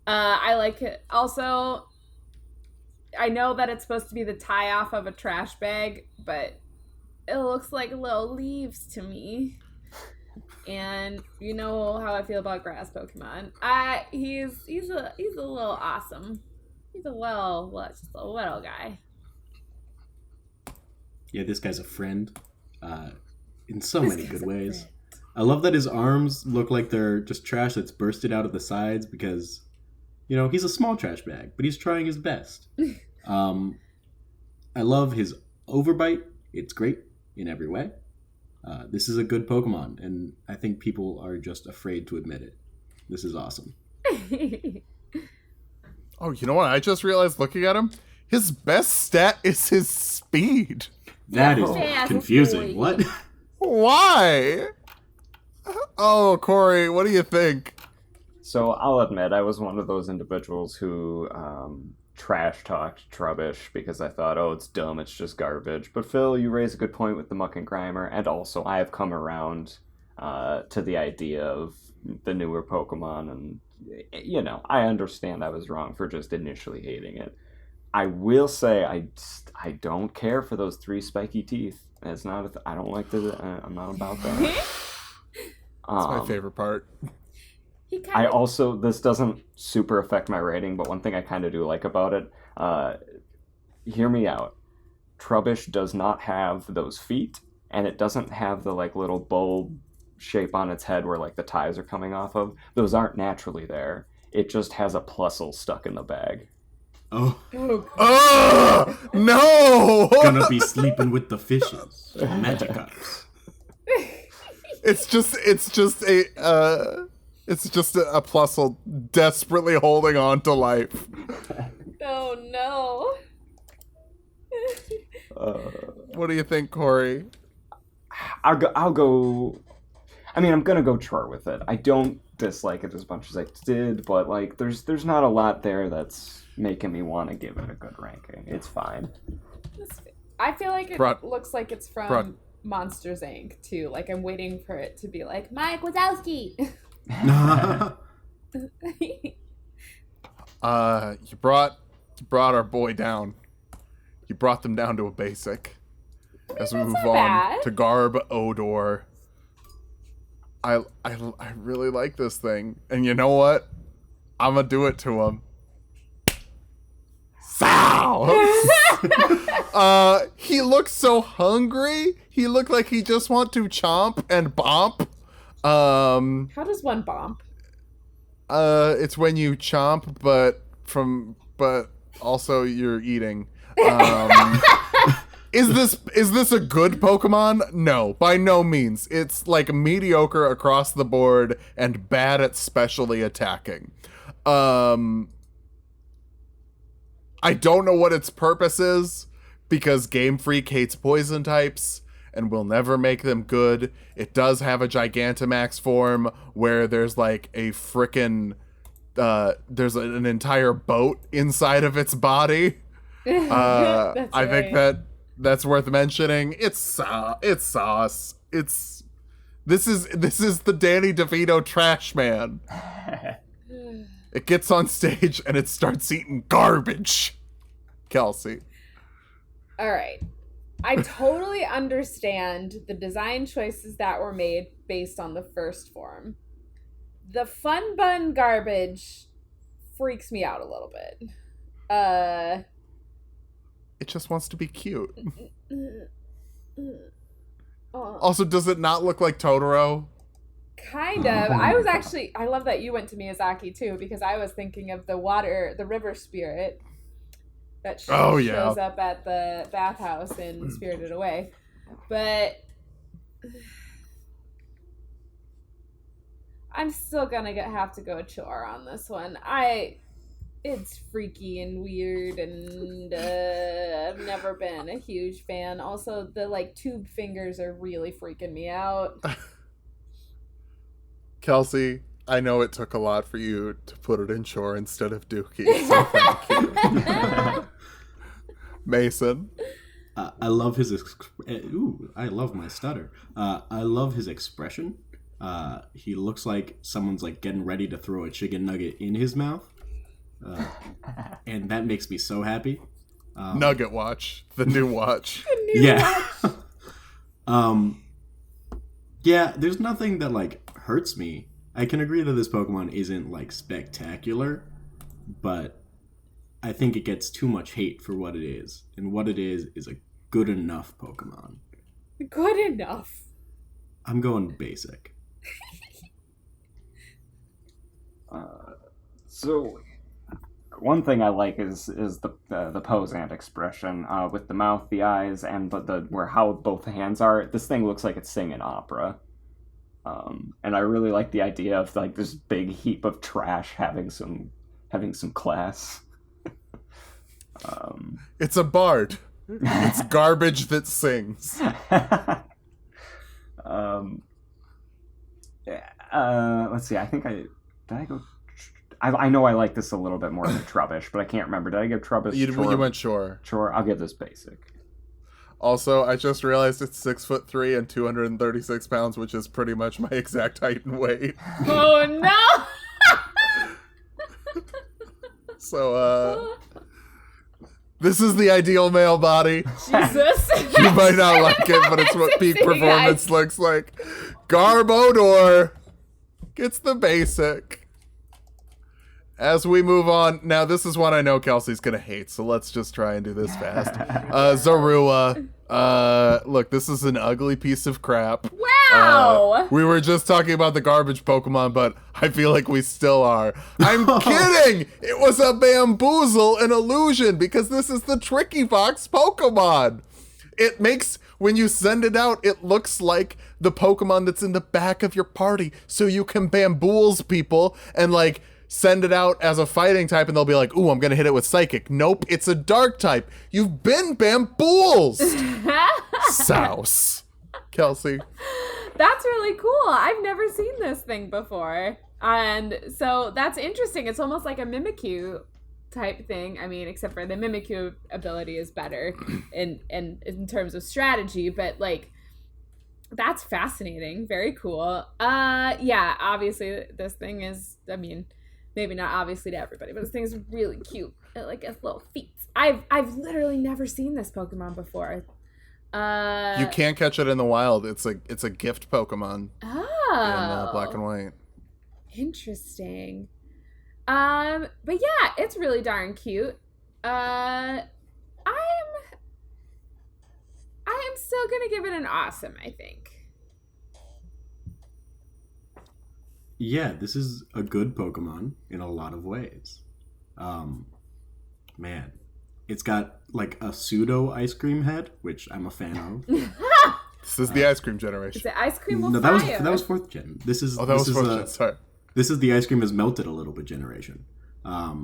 I like it. Also, I know that it's supposed to be the tie-off of a trash bag, but it looks like little leaves to me. And you know how I feel about grass Pokemon. He's a little awesome. He's a just a little guy. Yeah, this guy's a friend. In so many good ways. I love that his arms look like they're just trash that's bursted out of the sides because, you know, he's a small trash bag, but he's trying his best. I love his overbite. It's great in every way. This is a good Pokemon, and I think people are just afraid to admit it. This is awesome. Oh, you know what? I just realized looking at him, his best stat is his speed. That is confusing. What? Why? Oh, Corey, what do you think? So I'll admit, I was one of those individuals who trash talked Trubbish because I thought, oh, it's dumb, it's just garbage. But Phil, you raise a good point with the Muck and Grimer, and also I have come around to the idea of the newer Pokemon, and you know, I understand I was wrong for just initially hating it. I will say I don't care for those 3 spiky teeth. It's not. I don't like the. I'm not about that. That's my favorite part. I also, this doesn't super affect my rating, but one thing I kind of do like about it, hear me out. Trubbish does not have those feet, and it doesn't have the like little bulb shape on its head where like the ties are coming off of. Those aren't naturally there. It just has a plusle stuck in the bag. Oh. No! Gonna be sleeping with the fishes. Magikarps. It's just a Plusle desperately holding on to life. Oh no. What do you think, Corey? I'll go. I mean, I'm gonna go chart with it. I don't dislike it as much as I did, but like, there's not a lot there that's making me want to give it a good ranking. It's fine. I feel like it looks like it's from Monsters Inc. too. Like I'm waiting for it to be like Mike Wazowski. You brought our boy down. You brought them down to a basic. As we move on to Garbodor. I really like this thing, and you know what? I'm gonna do it to him. Sow! He looks so hungry. He looked like he just want to chomp and bomp. How does one bomp? It's when you chomp, but also you're eating. Is this a good Pokemon? No, by no means. It's like mediocre across the board and bad at specially attacking. I don't know what its purpose is because Game Freak hates poison types and will never make them good. It does have a Gigantamax form where there's like a frickin' there's an entire boat inside of its body. I think that's worth mentioning. It's sauce. This is the Danny DeVito trash man. It gets on stage and it starts eating garbage. Kelsey. All right. I totally understand the design choices that were made based on the first form. The Fun Bun garbage freaks me out a little bit. It just wants to be cute. Also, does it not look like Totoro? Kind of. I love that you went to Miyazaki too, because I was thinking of the river spirit that shows up at the bathhouse in Spirited Away. But I'm still gonna have to go Chore on this one. It's freaky and weird, and I've never been a huge fan. Also, the tube fingers are really freaking me out. Kelsey, I know it took a lot for you to put it in Chore instead of Dookie, so thank you. Mason. I love his I love my stutter. I love his expression. He looks like someone's getting ready to throw a chicken nugget in his mouth. And that makes me so happy. Nugget Watch, the new watch. Watch. Yeah, there's nothing that hurts me. I can agree that this Pokemon isn't spectacular, but I think it gets too much hate for what it is. And what it is a good enough Pokemon. Good enough. I'm going basic. So one thing I like is the pose and expression with the mouth, the eyes, and the where how both hands are. This thing looks like it's singing opera, and I really like the idea of this big heap of trash having some class. It's a bard. It's garbage that sings. Let's see. I think did I go. I know I like this a little bit more than Trubbish, but I can't remember. Did I give Trubbish? You went Chore. Chore. I'll give this basic. Also, I just realized it's 6'3" and 236 pounds, which is pretty much my exact height and weight. Oh no! So, this is the ideal male body. Jesus. You might not like it, but it's what peak performance looks like. Garbodor gets the basic. As we move on, now this is one I know Kelsey's gonna hate, so let's just try and do this fast. ZORUA. Look, this is an ugly piece of crap. Wow! We were just talking about the garbage Pokemon, but I feel like we still are. I'm kidding! It was a bamboozle, an illusion, because this is the Tricky Fox Pokemon. It makes, when you send it out, it looks like the Pokemon that's in the back of your party, so you can bamboozle people and send it out as a fighting type, and they'll be like, ooh, I'm gonna hit it with Psychic. Nope, it's a dark type. You've been bamboozled. Souse. Kelsey. That's really cool. I've never seen this thing before. And so that's interesting. It's almost like a Mimikyu type thing. I mean, except for the Mimikyu ability is better in terms of strategy, but that's fascinating. Very cool. Yeah, obviously this thing is, I mean, maybe not obviously to everybody, but this thing is really cute. It has little feet. I've literally never seen this Pokemon before. You can't catch it in the wild. It's a gift Pokemon. Oh. In black and white. Interesting. But yeah, it's really darn cute. I am still gonna give it an awesome, I think. Yeah, this is a good Pokemon in a lot of ways. Man, it's got a pseudo ice cream head, which I'm a fan of. This is the ice cream generation. Is it ice cream will No, fire? that was 4th gen. This is that was 4th gen. Sorry. This is the ice cream has melted a little bit generation. I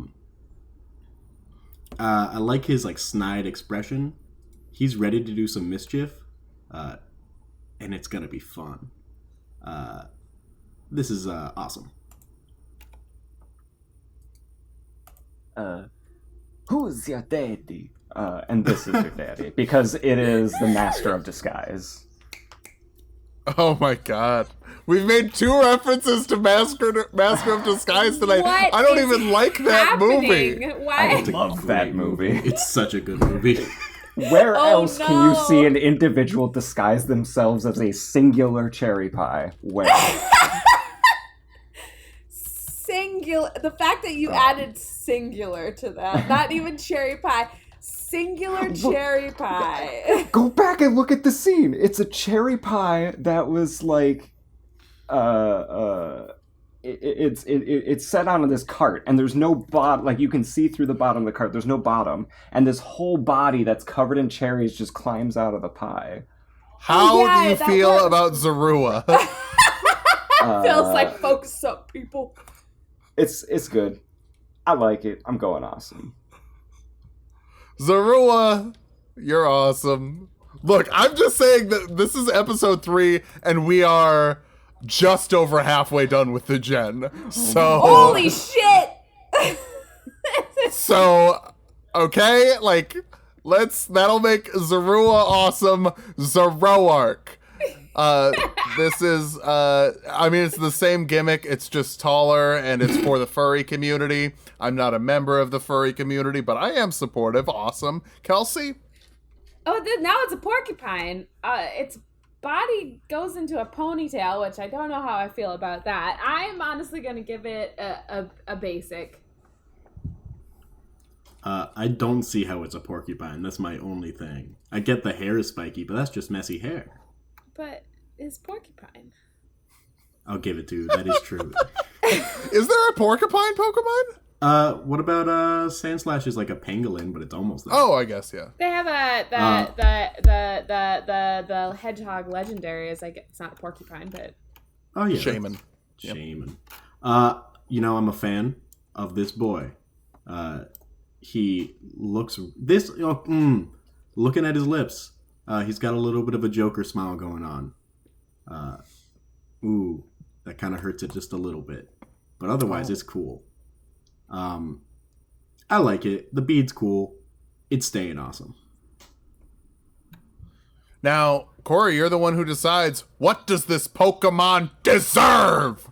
like his snide expression. He's ready to do some mischief, and it's gonna be fun. This is awesome. Who's your daddy? And this is your daddy, because it is the Master of Disguise. Oh my god. We've made 2 references to Master of Disguise tonight. What I don't is even like that happening? movie. Why? I love that movie. It's such a good movie. Where else can you no. see an individual disguise themselves as a singular cherry pie? Where? Singular. The fact that you added singular to that, not even cherry pie. Singular cherry pie. Go back and look at the scene. It's a cherry pie that was it's set onto this cart, and there's no bottom. Like, you can see through the bottom of the cart. There's no bottom, and this whole body that's covered in cherries just climbs out of the pie. How do you feel about ZORUA? Feels like focus up, people. It's good. I like it. I'm going awesome. ZORUA, you're awesome. Look, I'm just saying that this is episode 3, and we are just over halfway done with the gen. So Holy shit! So, okay, like, that'll make ZORUA awesome. Zoroark. This is, I mean, it's the same gimmick, it's just taller, and it's for the furry community. I'm not a member of the furry community, but I am supportive. Awesome. Kelsey? Oh, now it's a porcupine. Its body goes into a ponytail, which I don't know how I feel about that. I'm honestly going to give it a basic. I don't see how it's a porcupine. That's my only thing. I get the hair is spiky, but that's just messy hair. But it's porcupine. I'll give it to you. That is true. Is there a porcupine Pokemon? What about Sandslash is like a pangolin, but it's almost there. Oh, I guess, yeah. They have the hedgehog legendary is like, it's not a porcupine, but Oh yeah. Shaman. Shaman. You know, I'm a fan of this boy. He looks looking at his lips. He's got a little bit of a Joker smile going on. That kind of hurts it just a little bit. But otherwise, it's cool. I like it. The bead's cool. It's staying awesome. Now, Corey, you're the one who decides, what does this Pokemon deserve?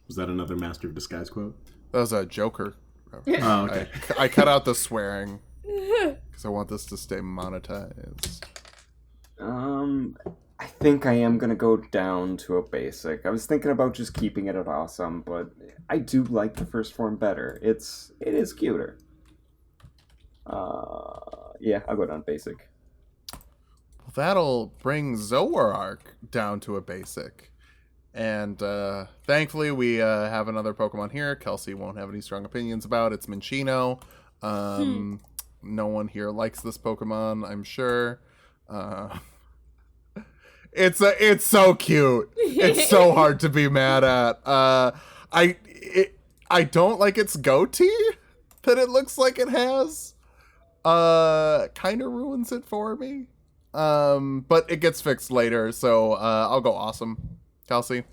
Was that another Master of Disguise quote? That was a Joker. Oh, okay. I cut out the swearing because I want this to stay monetized. I think I am gonna go down to a basic. I was thinking about just keeping it at awesome, but I do like the first form better. It is cuter. Yeah, I'll go down basic. Well, that'll bring Zoroark down to a basic. And thankfully, we have another Pokemon here. Kelsey won't have any strong opinions about. It's CINCCINO. No one here likes this Pokemon, I'm sure. It's so cute. It's so hard to be mad at. I don't like its goatee that it looks like it has. Kind of ruins it for me. But it gets fixed later, so I'll go awesome. Kelsey?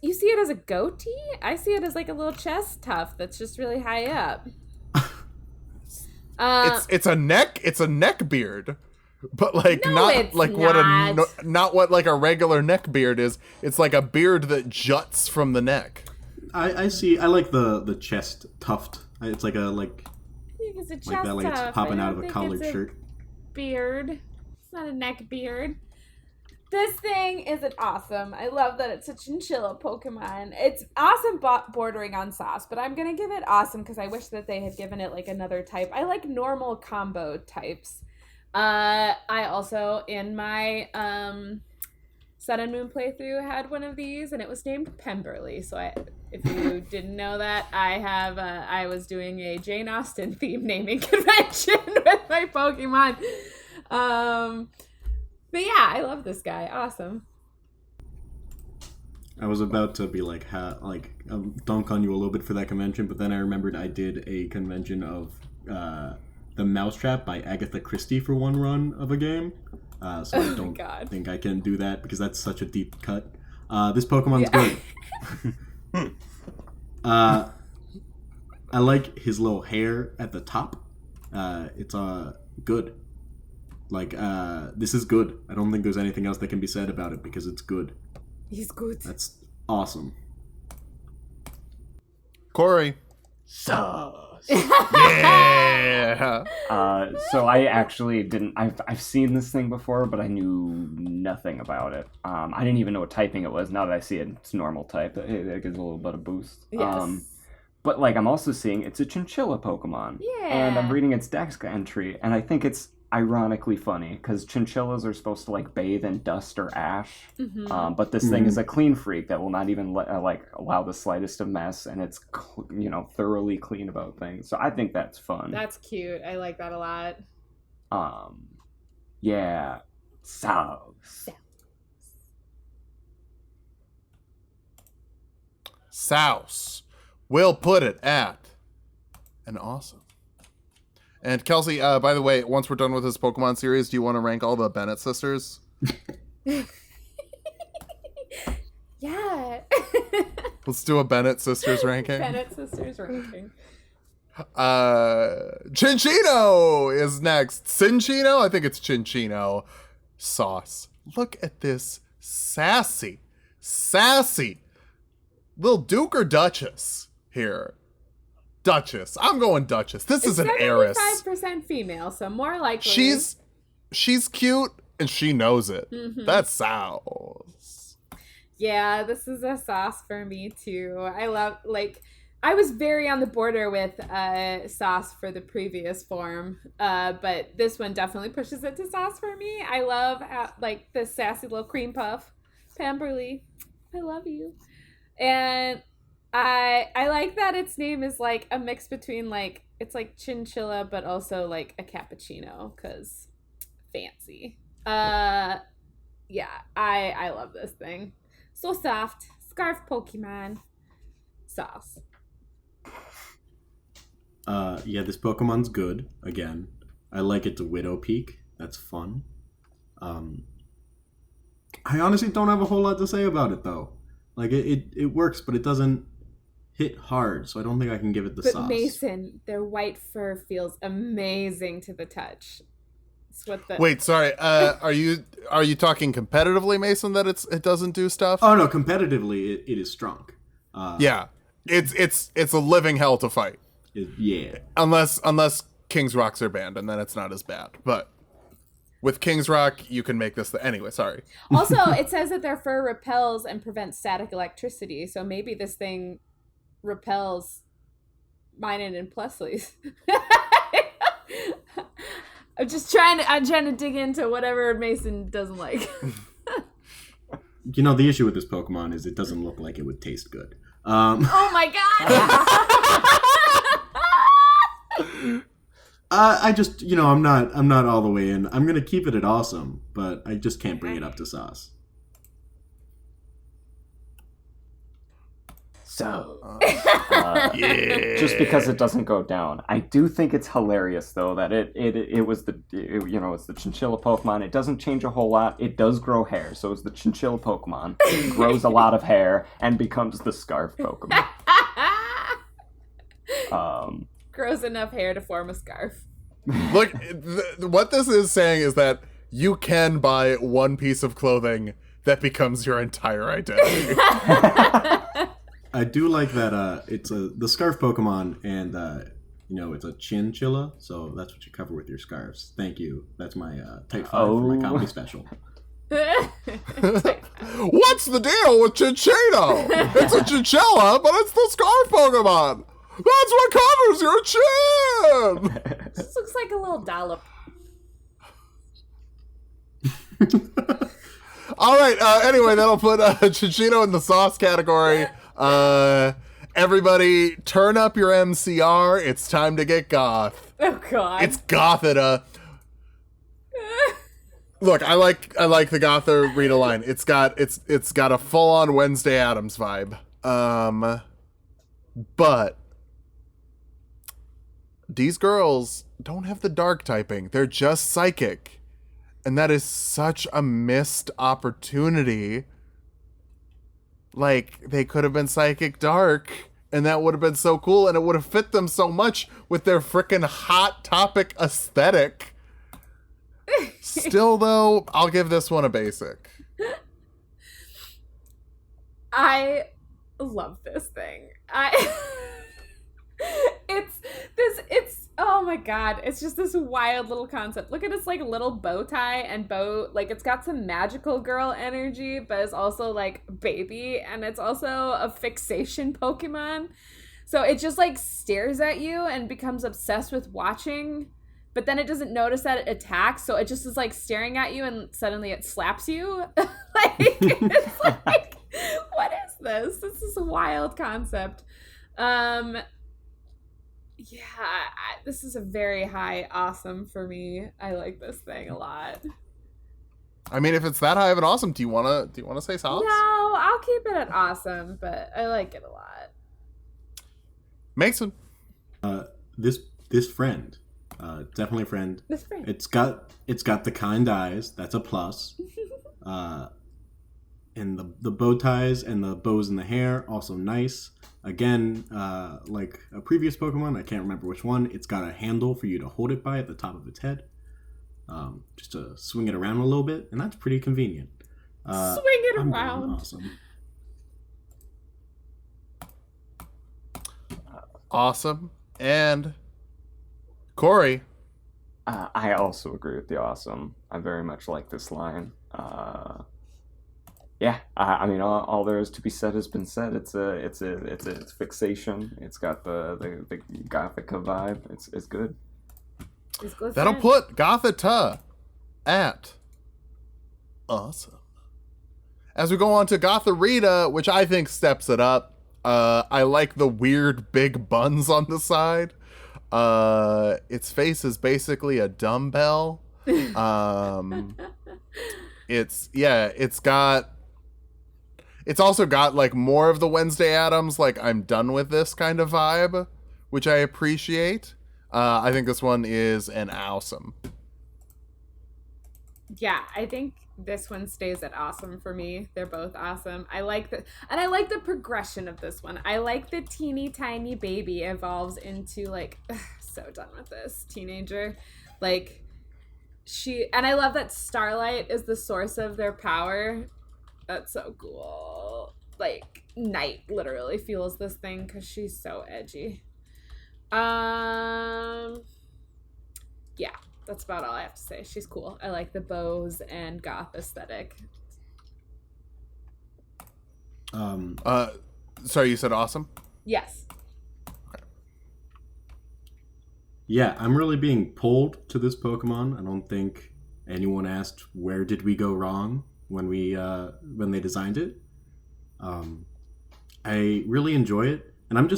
you see it as a goatee? I see it as like a little chest tuft that's just really high up. It's a neck beard. But like No, not it's like not. not what like a regular neck beard is. It's like a beard that juts from the neck. I see. I like the chest tuft. It's like I think it's a chest like that, like it's tuft. popping I out don't of a think collared it's a shirt. beard. It's not a neck beard. This thing is an awesome. I love that it's a chinchilla Pokemon. It's awesome bordering on sauce, but I'm going to give it awesome because I wish that they had given it like another type. I like normal combo types. I also, in my Sun and Moon playthrough, had one of these, and it was named Pemberley. So if you didn't know that, I was doing a Jane Austen theme naming convention with my Pokemon. But yeah, I love this guy. Awesome. I was about to be like, dunk on you a little bit for that convention, but then I remembered I did a convention of The Mousetrap by Agatha Christie for one run of a game. So I don't think I can do that because that's such a deep cut. This Pokemon's good. I like his little hair at the top. It's good. Like, this is good. I don't think there's anything else that can be said about it because it's good. He's good. That's awesome. Corey. Sus. Yeah. So I actually didn't. I've seen this thing before, but I knew nothing about it. I didn't even know what typing it was. Now that I see it, it's normal type. It gives a little bit of boost. Yes. But like I'm also seeing it's a chinchilla Pokemon. Yeah. And I'm reading its Dex entry, and I think it's ironically funny because chinchillas are supposed to like bathe in dust or ash, but this thing is a clean freak that will not even like allow the slightest of mess, and it's thoroughly clean about things. So I think that's fun. That's cute. I like that a lot. Yeah, Souse. Souse. We'll put it at an awesome. And Kelsey, by the way, once we're done with this Pokemon series, do you want to rank all the Bennett sisters? Yeah. Let's do a Bennett sisters ranking. Bennett sisters ranking. CINCCINO is next. CINCCINO? I think it's CINCCINO. Sauce. Look at this sassy little Duke or Duchess here. Duchess. I'm going Duchess. This is an heiress. 75% female, so more likely. She's cute and she knows it. That's Sauce. Yeah, this is a sauce for me too. I love, like, I was very on the border with sauce for the previous form, but this one definitely pushes it to sauce for me. I love like the sassy little cream puff. Pamberly, I love you. And I like that its name is like a mix between like, it's like chinchilla, but also like a cappuccino, because fancy. Yeah, I love this thing. So soft. Scarf Pokemon. Sauce. Yeah, this Pokemon's good. Again, I like it to Widow Peak. That's fun. I honestly don't have a whole lot to say about it though. Like it works, but it doesn't hit hard, so I don't think I can give it the sauce. But Mason, their white fur feels amazing to the touch. It's what the Wait, sorry. Are you talking competitively, Mason? That it doesn't do stuff? Oh no, competitively it is strong. Yeah, it's a living hell to fight. Yeah. Unless King's Rocks are banned, and then it's not as bad. But with King's Rock, you can make this. Anyway, sorry. Also, it says that their fur repels and prevents static electricity, so maybe this thing repels Minun and Plessly's. I'm trying to dig into whatever Mason doesn't like. You know, the issue with this Pokemon is it doesn't look like it would taste good. Oh my god! I just, I'm not all the way in. I'm gonna keep it at awesome, but I just can't bring it up to sauce. So, Yeah. just because it doesn't go down, I do think it's hilarious though that it was it's the chinchilla Pokemon. It doesn't change a whole lot. It does grow hair, so it's the chinchilla Pokemon. It grows a lot of hair and becomes the scarf Pokemon. Grows enough hair to form a scarf. Look, what this is saying is that you can buy one piece of clothing that becomes your entire identity. I do like that it's the scarf Pokemon, and it's a chinchilla, so that's what you cover with your scarves. Thank you. That's my type 5 for my comedy special. What's the deal with Cinccino? It's a chinchilla, but it's the scarf Pokemon. That's what covers your chin. This looks like a little dollop. All right. Anyway, that'll put Cinccino in the sauce category. Everybody, turn up your MCR. It's time to get goth. Oh god. It's Gothita. Look, I like the Gothita read a line. It's got a full on Wednesday Addams vibe. But these girls don't have the dark typing. They're just psychic. And that is such a missed opportunity. Like, they could have been psychic dark, and that would have been so cool, and it would have fit them so much with their frickin' hot topic aesthetic. Still, though, I'll give this one a basic. I love this thing. It's oh my god, it's just this wild little concept. Look at its like little bow tie and like it's got some magical girl energy, but it's also like baby, and it's also a fixation Pokemon. So it just like stares at you and becomes obsessed with watching but then it doesn't notice that it attacks, so it just is like staring at you and suddenly it slaps you. Like, it's like, what is this? This is a wild concept. This is a very high awesome for me. I like this thing a lot. I mean, if it's that high of an awesome, do you wanna say sauce? No, I'll keep it at awesome, but I like it a lot. Mason. This friend, definitely a friend. This friend. It's got the kind eyes. That's a plus. And the bow ties and the bows in the hair, also nice. Again, like a previous Pokemon, I can't remember which one, it's got a handle for you to hold it by at the top of its head. Just to swing it around a little bit, and that's pretty convenient. Swing it I'm around. going awesome. Awesome. And Corey. I also agree with the awesome. I very much like this line. Yeah, I mean, all there is to be said has been said. It's fixation. It's got the Gothita vibe. It's good. It's good. That'll friend. put Gothita at awesome. As we go on to Gothorita, which I think steps it up. I like the weird big buns on the side. Its face is basically a dumbbell. It's also got like more of the Wednesday Addams, like I'm done with this kind of vibe, which I appreciate. I think this one is an awesome. Yeah, I think this one stays at awesome for me. They're both awesome. I like the progression of this one. I like the teeny tiny baby evolves into like so done with this teenager. Like and I love that Starlight is the source of their power. That's so cool. Like Night literally fuels this thing because she's so edgy. Yeah, that's about all I have to say. She's cool. I like the bows and goth aesthetic. Sorry, you said awesome? Yes. Yeah, I'm really being pulled to this Pokemon. I don't think anyone asked where did we go wrong when they designed it. I really enjoy it. And I'm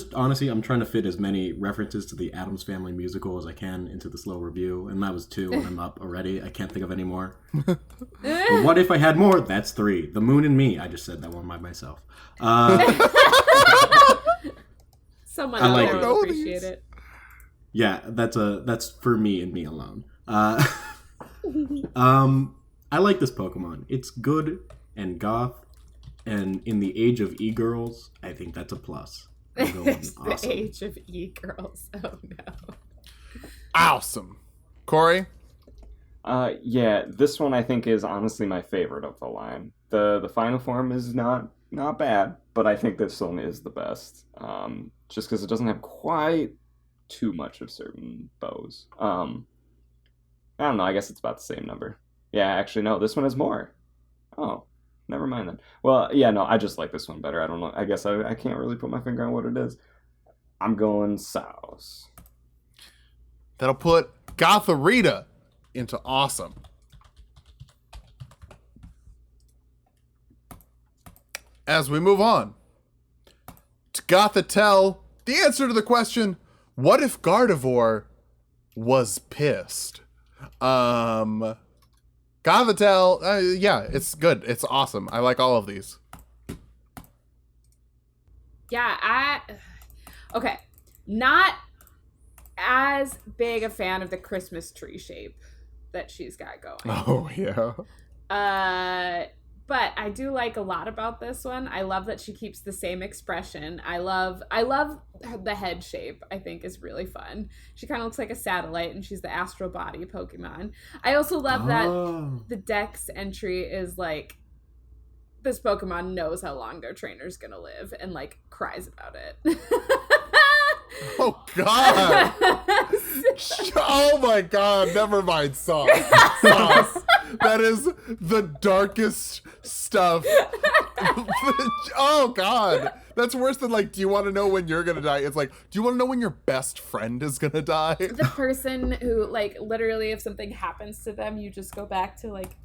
trying to fit as many references to the Addams Family musical as I can into this little review. And that was 2 and I'm up already. I can't think of any more. But what if I had more? That's 3. The Moon and Me. I just said that one by myself. Someone I out like there it. will appreciate it. Yeah, that's for me and me alone. I like this Pokemon. It's good and goth. And in the age of e-girls, I think that's a plus. It's Awesome. the age of e-girls. Oh no. Awesome. Corey? Yeah, this one I think is honestly my favorite of the line. The final form is not bad, but I think this one is the best. Just because it doesn't have quite too much of certain bows. I don't know, I guess it's about the same number. Yeah, actually no, this one has more. Oh. Never mind then. Well, yeah, no, I just like this one better. I don't know. I guess I can't really put my finger on what it is. I'm going sauce. That'll put Gothorita into awesome. As we move on to Gothitelle, the answer to the question, what if Gardevoir was pissed? Gothitelle, yeah, it's good. It's awesome. I like all of these. Yeah, okay. Not as big a fan of the Christmas tree shape that she's got going. Oh, yeah. But I do like a lot about this one. I love that she keeps the same expression. I love the head shape. I think is really fun. She kind of looks like a satellite, and she's the astral body Pokemon. I also love that the Dex entry is like, this Pokemon knows how long their trainer's gonna live and like cries about it. Oh God! Oh my God! Never mind, sauce. Sauce. That is the darkest stuff Oh God, that's worse than like, do you want to know when you're gonna die? It's like, do you want to know when your best friend is gonna die? The person who, like, literally, if something happens to them, you just go back to, like,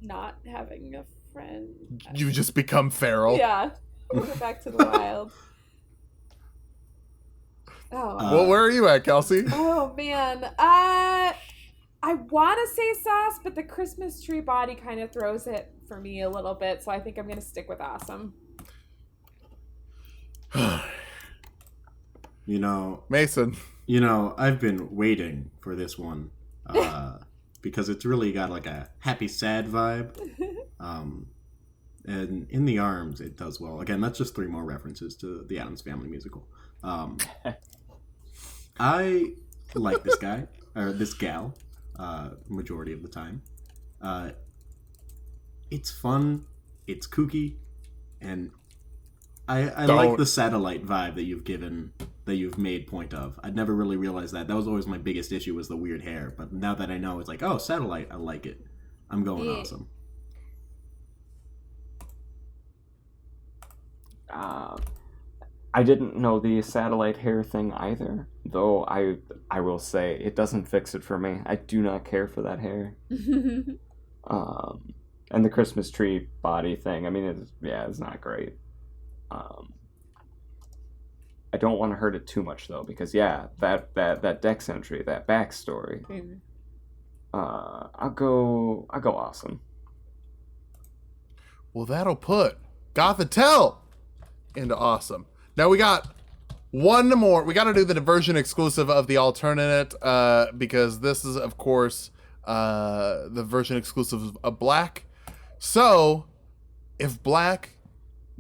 not having a friend. You just become feral. Yeah, we'll go back to the wild. Oh. Well, where are you at, Kelsey? Oh man, I want to say sauce, but the Christmas tree body kind of throws it for me a little bit, so I think I'm gonna stick with awesome. Mason. I've been waiting for this one because it's really got like a happy sad vibe. And In the Arms, it does well. Again, that's just 3 more references to the Addams Family musical. I like this guy, or this gal, majority of the time. It's fun, it's kooky, and I like the satellite vibe that you've made point of. I'd never really realized that. That was always my biggest issue, was the weird hair. But now that I know, it's like, oh, satellite, I like it. I'm going awesome. I didn't know the satellite hair thing either, though I will say it doesn't fix it for me. I do not care for that hair. And the Christmas tree body thing, I mean, it's not great. I don't want to hurt it too much though, because that Dex entry, that backstory. I'll go awesome. Well, that'll put Gothita into awesome. Now we got one more. We got to do the version exclusive of the alternate because this is, of course, the version exclusive of Black. So if Black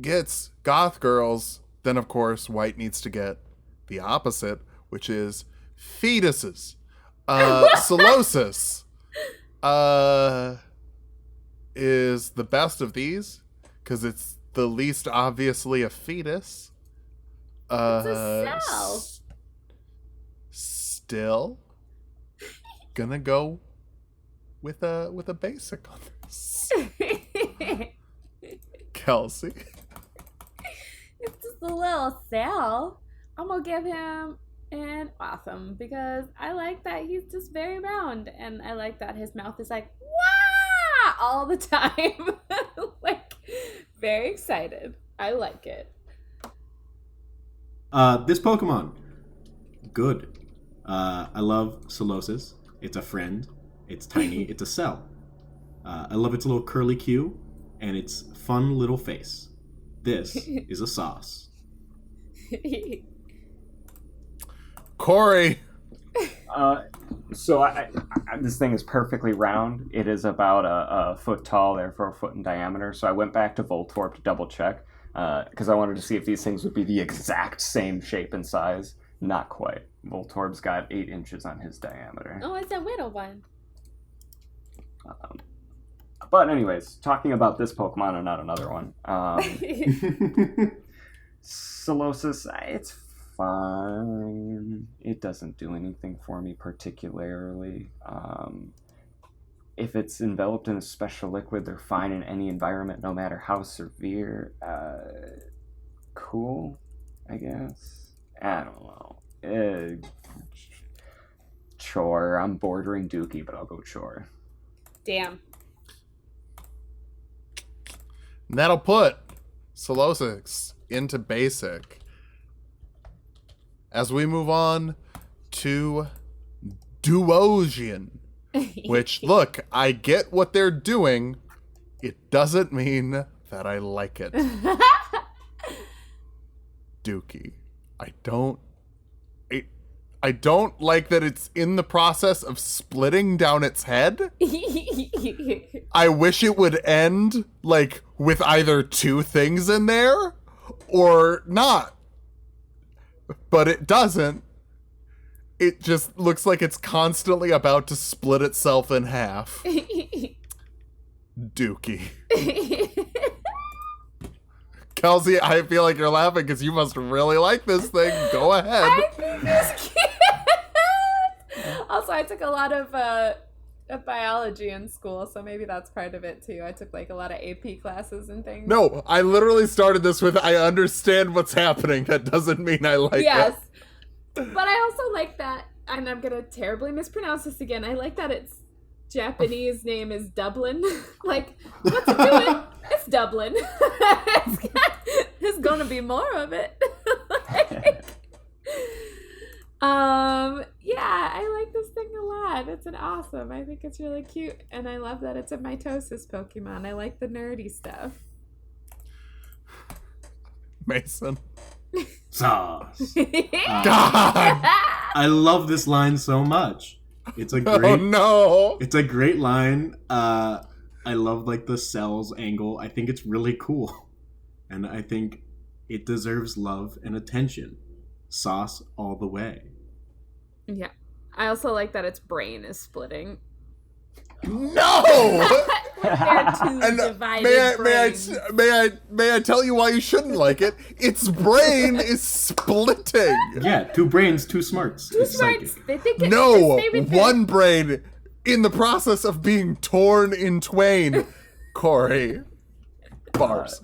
gets Goth Girls, then of course White needs to get the opposite, which is fetuses. Solosis is the best of these because it's the least obviously a fetus. It's a cell. Still gonna go with a basic on this. Kelsey. It's just a little cell. I'm gonna give him an awesome because I like that he's just very round, and I like that his mouth is like wah all the time. Like, very excited. I like it. This Pokemon, good. I love Solosis. It's a friend. It's tiny. It's a cell. I love its little curly Q and its fun little face. This is a sauce. Corey. So I this thing is perfectly round. It is about a foot tall, therefore a foot in diameter. So I went back to Voltorb to double check because I wanted to see if these things would be the exact same shape and size. Not quite. Voltorb's got 8 inches on his diameter. Oh, it's a little one. But anyways, talking about this Pokemon and not another one. Solosis, it's fine. It doesn't do anything for me particularly. If it's enveloped in a special liquid, they're fine in any environment, no matter how severe. Cool, I guess. I don't know. Chore. I'm bordering Dookie, but I'll go Chore. Damn. And that'll put Solosis into basic. As we move on to Duosion, which, look, I get what they're doing. It doesn't mean that I like it. Dookie. I don't like that it's in the process of splitting down its head. I wish it would end, like, with either 2 things in there or not. But it doesn't. It just looks like it's constantly about to split itself in half. Dookie. Kelsey, I feel like you're laughing because you must really like this thing. Go ahead. I think it's cute. Also, I took a lot of biology in school, so maybe that's part of it too. I took like a lot of AP classes and things. No, I literally started this with I understand what's happening. That doesn't mean I like Yes. it. But I also like that, and I'm gonna terribly mispronounce this again. I like that its Japanese name is Dublin. Like, what's it doing? It's Dublin. There's gonna be more of it. Yeah, I like this thing a lot. It's an awesome. I think it's really cute, and I love that it's a mitosis Pokemon. I like the nerdy stuff. Mason. Sauce. God! I love this line so much. It's a great. Oh no! It's a great line. I love like the cells angle. I think it's really cool, and I think it deserves love and attention. Sauce all the way. Yeah. I also like that its brain is splitting. No! They're two And divided brains. may I tell you why you shouldn't like it? Its brain is splitting. Yeah, 2 brains, 2 smarts. Two It's smarts. psychic. They think it's No, maybe one brain in the process of being torn in twain. Corey. Bars.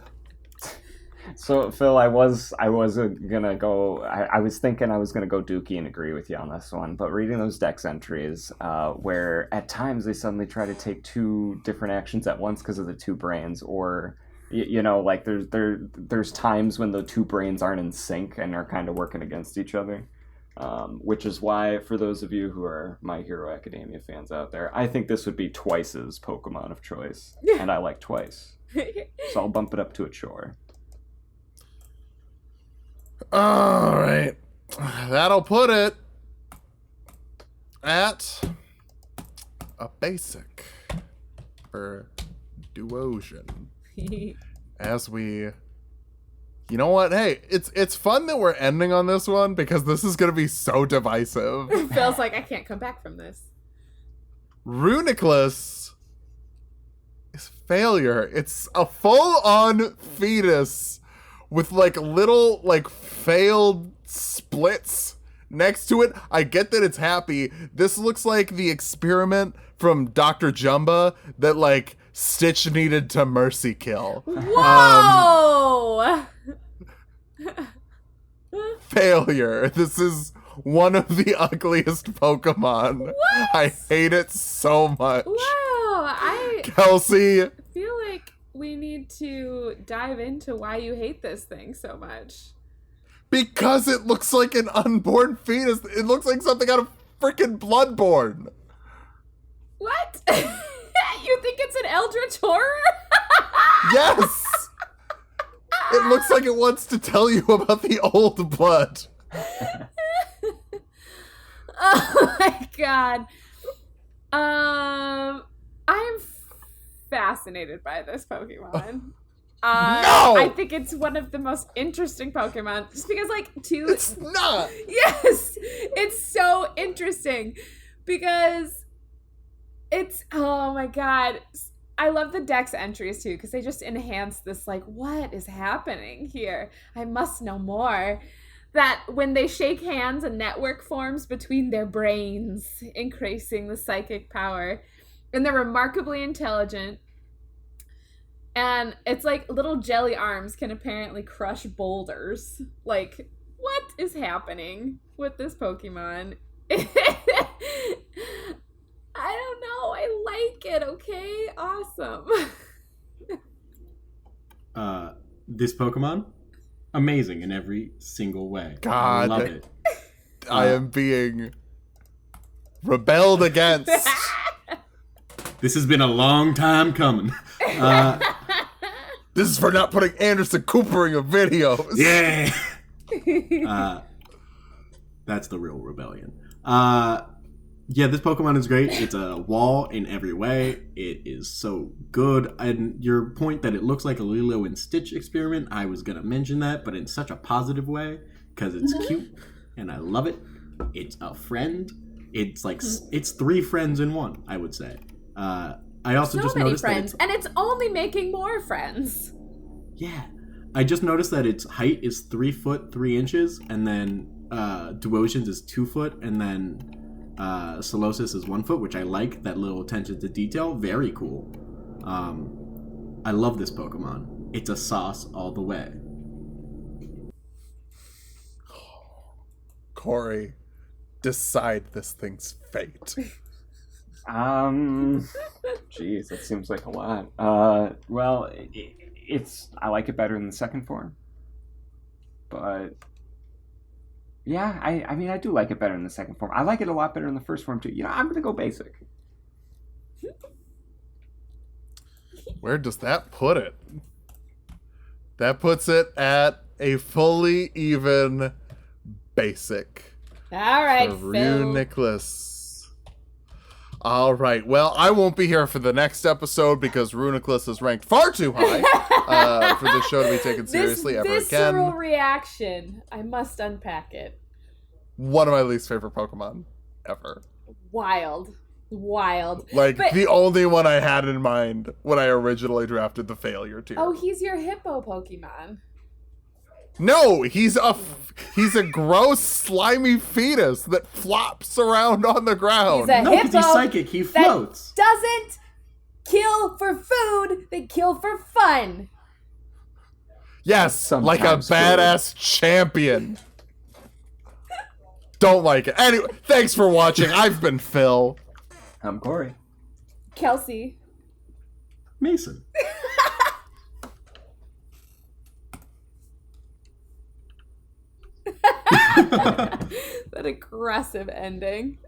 So Phil, I was gonna go. I was thinking I was gonna go Dookie and agree with you on this one, but reading those dex entries, where at times they suddenly try to take 2 different actions at once because of the 2 brains, or you know, like there's times when the 2 brains aren't in sync and are kind of working against each other. Which is why, for those of you who are My Hero Academia fans out there, I think this would be Twice's Pokemon of choice, and I like Twice, so I'll bump it up to a chore. All right. That'll put it at a basic for Duosion. As we... You know what? Hey, it's fun that we're ending on this one because this is going to be so divisive. Feels like I can't come back from this. Runiclus is failure. It's a full-on fetus with like little like failed splits next to it. I get that it's happy. This looks like the experiment from Dr. Jumba that like Stitch needed to mercy kill. Whoa! Failure. This is one of the ugliest Pokemon. What? I hate it so much. Wow, I Kelsey, feel like we need to dive into why you hate this thing so much. because it looks like an unborn fetus. It looks like something out of freaking Bloodborne. What? You think it's an eldritch horror? Yes! It looks like it wants to tell you about the old blood. Oh my god. I'm fascinated by this Pokemon. No! I think it's one of the most interesting Pokemon. Just because, like, It's not! Yes! It's so interesting. Because it's, oh my god. I love the Dex entries, too, because they just enhance this, like, what is happening here? I must know more. That when they shake hands, a network forms between their brains, increasing the psychic power. And they're remarkably intelligent. And it's like little jelly arms can apparently crush boulders. Like, what is happening with this Pokemon? I don't know. I like it, okay? Awesome. This Pokemon, amazing in every single way. God. I love it. I am being rebelled against. This has been a long time coming. This is for not putting Anderson Cooper in your videos. Yeah. That's the real rebellion. Yeah, this Pokemon is great. It's a wall in every way. It is so good. And your point that it looks like a Lilo and Stitch experiment, I was going to mention that, but in such a positive way, because it's cute, and I love it. It's a friend. It's like, it's 3 friends in one, I would say. I also just many noticed friends, that and it's only making more friends. yeah. I just noticed that its height is 3 foot 3 inches, and then Duosion's is 2 foot, and then Solosis is 1 foot, which I like. That little attention to detail, very cool. I love this Pokemon. It's a sauce all the way. Corey, decide this thing's fate. Geez, that seems like a lot. Well, it's I like it better in the second form, but yeah, I mean I do like it better in the second form. I like it a lot better in the first form too. You know, I'm gonna go basic. Where does that put it? That puts it at a fully even basic. All right, for Phil. you, Nicholas. All right. Well, I won't be here for the next episode because Runiclus is ranked far too high for this show to be taken seriously ever This again. visceral reaction. I must unpack it. One of my least favorite Pokemon ever. Wild. Like, But- the only one I had in mind when I originally drafted the failure tier. Oh, he's your hippo Pokemon. No, he's a gross, slimy fetus that flops around on the ground. He's a No, because he's hippo psychic. He floats. doesn't kill for food, they kill for fun. Yes, like a Sometimes badass champion. Don't like it. Anyway, thanks for watching. I've been Phil. I'm Corey. Kelsey. Mason. That aggressive ending.